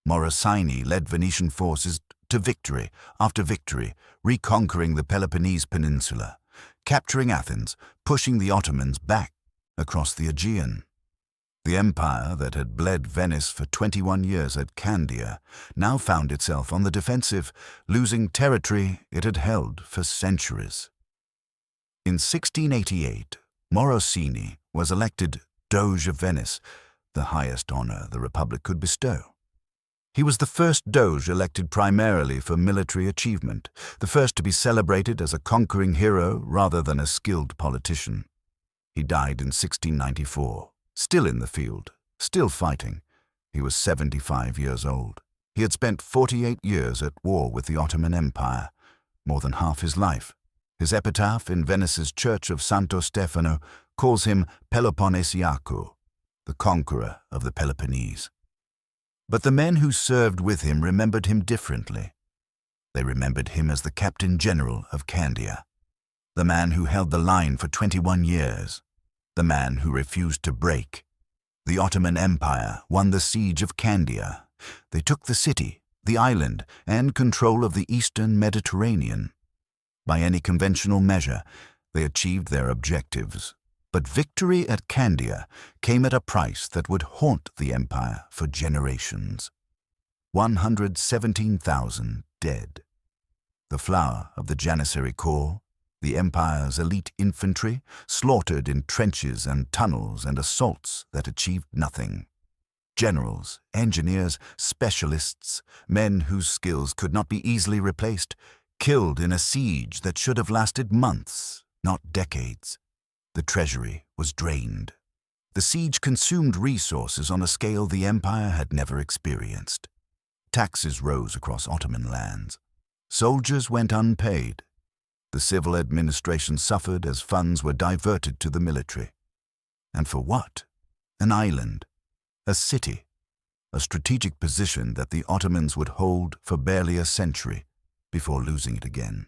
S1: Morosini led Venetian forces to victory after victory, reconquering the Peloponnese Peninsula, capturing Athens, pushing the Ottomans back across the Aegean. The empire that had bled Venice for 21 years at Candia now found itself on the defensive, losing territory it had held for centuries. In 1688, Morosini was elected Doge of Venice, the highest honor the Republic could bestow. He was the first Doge elected primarily for military achievement, the first to be celebrated as a conquering hero rather than a skilled politician. He died in 1694, still in the field, still fighting. He was 75 years old. He had spent 48 years at war with the Ottoman Empire, more than half his life. His epitaph in Venice's church of Santo Stefano calls him Peloponnesiaco, the conqueror of the Peloponnese. But the men who served with him remembered him differently. They remembered him as the Captain General of Candia, the man who held the line for 21 years, the man who refused to break. The Ottoman Empire won the Siege of Candia. They took the city, the island, and control of the eastern Mediterranean. By any conventional measure, they achieved their objectives. But victory at Candia came at a price that would haunt the empire for generations. 117,000 dead. The flower of the Janissary Corps, the empire's elite infantry, slaughtered in trenches and tunnels and assaults that achieved nothing. Generals, engineers, specialists, men whose skills could not be easily replaced, killed in a siege that should have lasted months, not decades. The treasury was drained. The siege consumed resources on a scale the empire had never experienced. Taxes rose across Ottoman lands. Soldiers went unpaid. The civil administration suffered as funds were diverted to the military. And for what? An island, a city, a strategic position that the Ottomans would hold for barely a century before losing it again.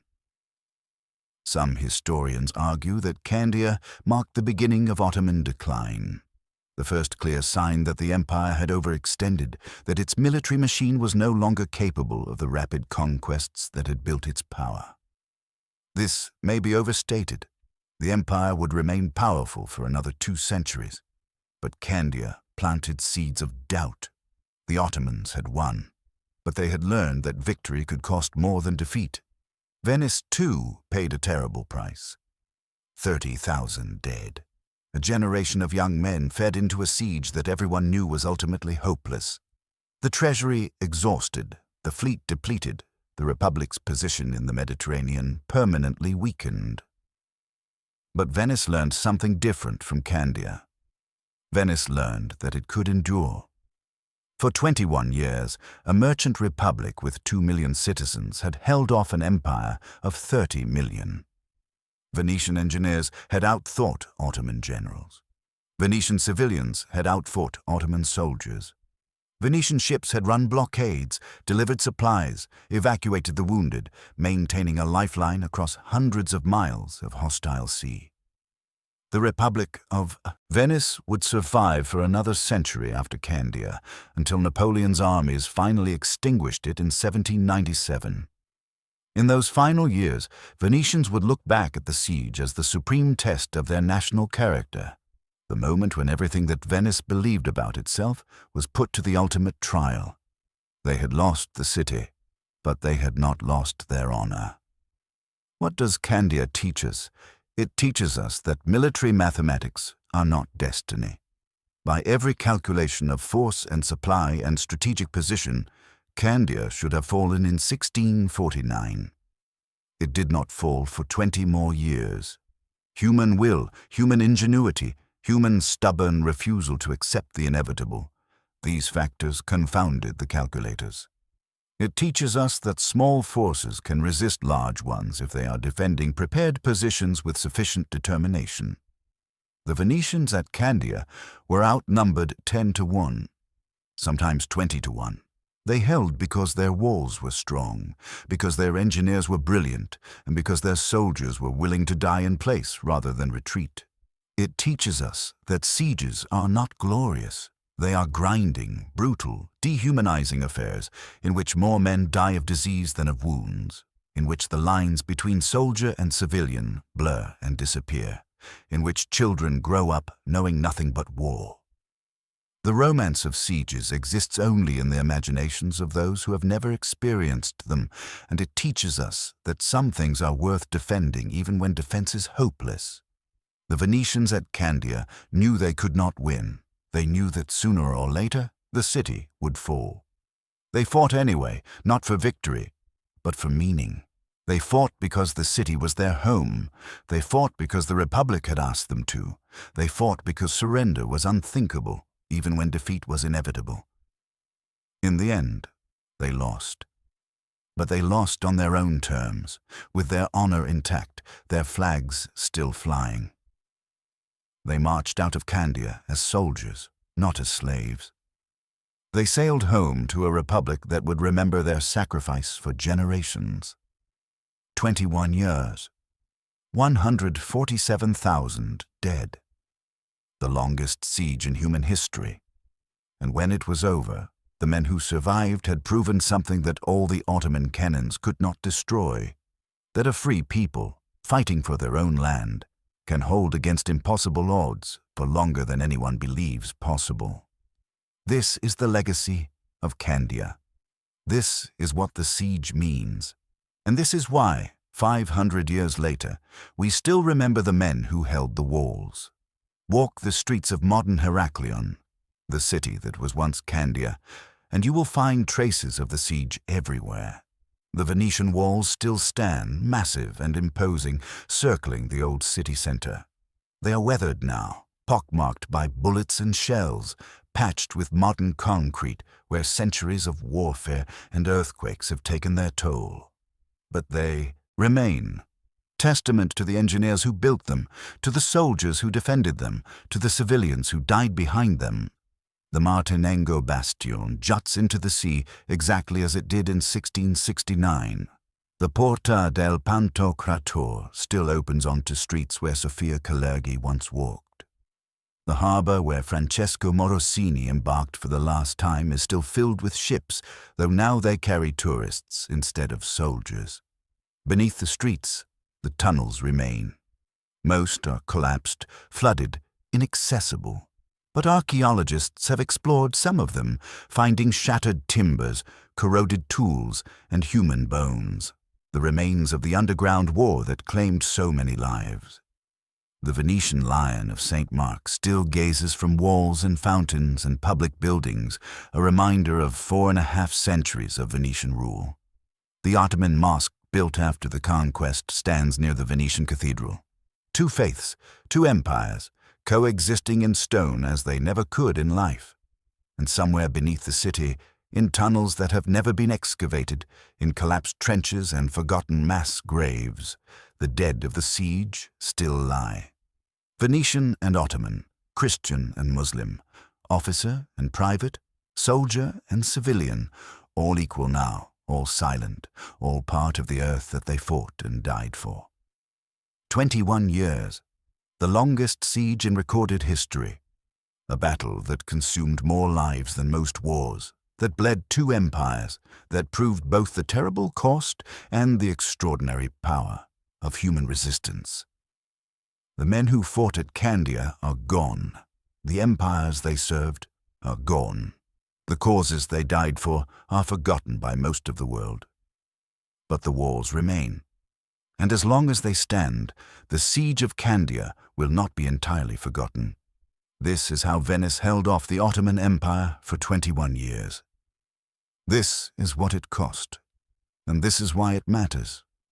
S1: Some historians argue that Candia marked the beginning of Ottoman decline. the first clear sign that the empire had overextended, that its military machine was no longer capable of the rapid conquests that had built its power. This may be overstated. The empire would remain powerful for another 2 centuries, but Candia planted seeds of doubt. The Ottomans had won, but they had learned that victory could cost more than defeat. Venice, too, paid a terrible price. 30,000 dead. A generation of young men fed into a siege that everyone knew was ultimately hopeless. The treasury exhausted, the fleet depleted, the Republic's position in the Mediterranean permanently weakened. But Venice learned something different from Candia. Venice learned that it could endure. For 21 years, a merchant republic with 2 million citizens had held off an empire of 30 million. Venetian engineers had outthought Ottoman generals. Venetian civilians had outfought Ottoman soldiers. Venetian ships had run blockades, delivered supplies, evacuated the wounded, maintaining a lifeline across hundreds of miles of hostile sea. The Republic of Venice would survive for another century after Candia, until Napoleon's armies finally extinguished it in 1797. In those final years, Venetians would look back at the siege as the supreme test of their national character, the moment when everything that Venice believed about itself was put to the ultimate trial. They had lost the city, but they had not lost their honor. What does Candia teach us? It teaches us that military mathematics are not destiny. By every calculation of force and supply and strategic position, Candia should have fallen in 1649. It did not fall for 20 more years. Human will, human ingenuity, human stubborn refusal to accept the inevitable, these factors confounded the calculators. It teaches us that small forces can resist large ones if they are defending prepared positions with sufficient determination. The Venetians at Candia were outnumbered 10-1, sometimes 20-1. They held because their walls were strong, because their engineers were brilliant, and because their soldiers were willing to die in place rather than retreat. It teaches us that sieges are not glorious. They are grinding, brutal, dehumanizing affairs in which more men die of disease than of wounds, in which the lines between soldier and civilian blur and disappear, in which children grow up knowing nothing but war. The romance of sieges exists only in the imaginations of those who have never experienced them, and it teaches us that some things are worth defending even when defense is hopeless. The Venetians at Candia knew they could not win. They knew that sooner or later the city would fall. They fought anyway, not for victory, but for meaning. They fought because the city was their home. They fought because the Republic had asked them to. They fought because surrender was unthinkable, even when defeat was inevitable. In the end, they lost. But they lost on their own terms, with their honor intact, their flags still flying. They marched out of Candia as soldiers, not as slaves. They sailed home to a republic that would remember their sacrifice for generations. 21 years, 147,000 dead. The longest siege in human history. And when it was over, the men who survived had proven something that all the Ottoman cannons could not destroy, that a free people, fighting for their own land, can hold against impossible odds for longer than anyone believes possible. This is the legacy of Candia. This is what the siege means. And this is why, 500 years later, we still remember the men who held the walls. Walk the streets of modern Heraklion, the city that was once Candia, and you will find traces of the siege everywhere. The Venetian walls still stand, massive and imposing, circling the old city center. They are weathered now, pockmarked by bullets and shells, patched with modern concrete where centuries of warfare and earthquakes have taken their toll. But they remain. Testament to the engineers who built them, to the soldiers who defended them, to the civilians who died behind them. The Martinengo bastion juts into the sea exactly as it did in 1669. The Porta del Pantocrator still opens onto streets where Sofia Calergi once walked. The harbour where Francesco Morosini embarked for the last time is still filled with ships, though now they carry tourists instead of soldiers. Beneath the streets, the tunnels remain. Most are collapsed, flooded, inaccessible. But archaeologists have explored some of them, finding shattered timbers, corroded tools, and human bones, the remains of the underground war that claimed so many lives. The Venetian lion of St. Mark still gazes from walls and fountains and public buildings, a reminder of 4.5 centuries of Venetian rule. The Ottoman mosque built after the conquest stands near the Venetian cathedral. 2 faiths, 2 empires, coexisting in stone as they never could in life. And somewhere beneath the city, in tunnels that have never been excavated, in collapsed trenches and forgotten mass graves, the dead of the siege still lie. Venetian and Ottoman, Christian and Muslim, officer and private, soldier and civilian, all equal now, all silent, all part of the earth that they fought and died for. 21 years, the longest siege in recorded history, a battle that consumed more lives than most wars, that bled 2 empires, that proved both the terrible cost and the extraordinary power of human resistance. The men who fought at Candia are gone. The empires they served are gone. The causes they died for are forgotten by most of the world. But the wars remain. And as long as they stand, the Siege of Candia will not be entirely forgotten. This is how Venice held off the Ottoman Empire for 21 years. This is what it cost, and this is why it matters.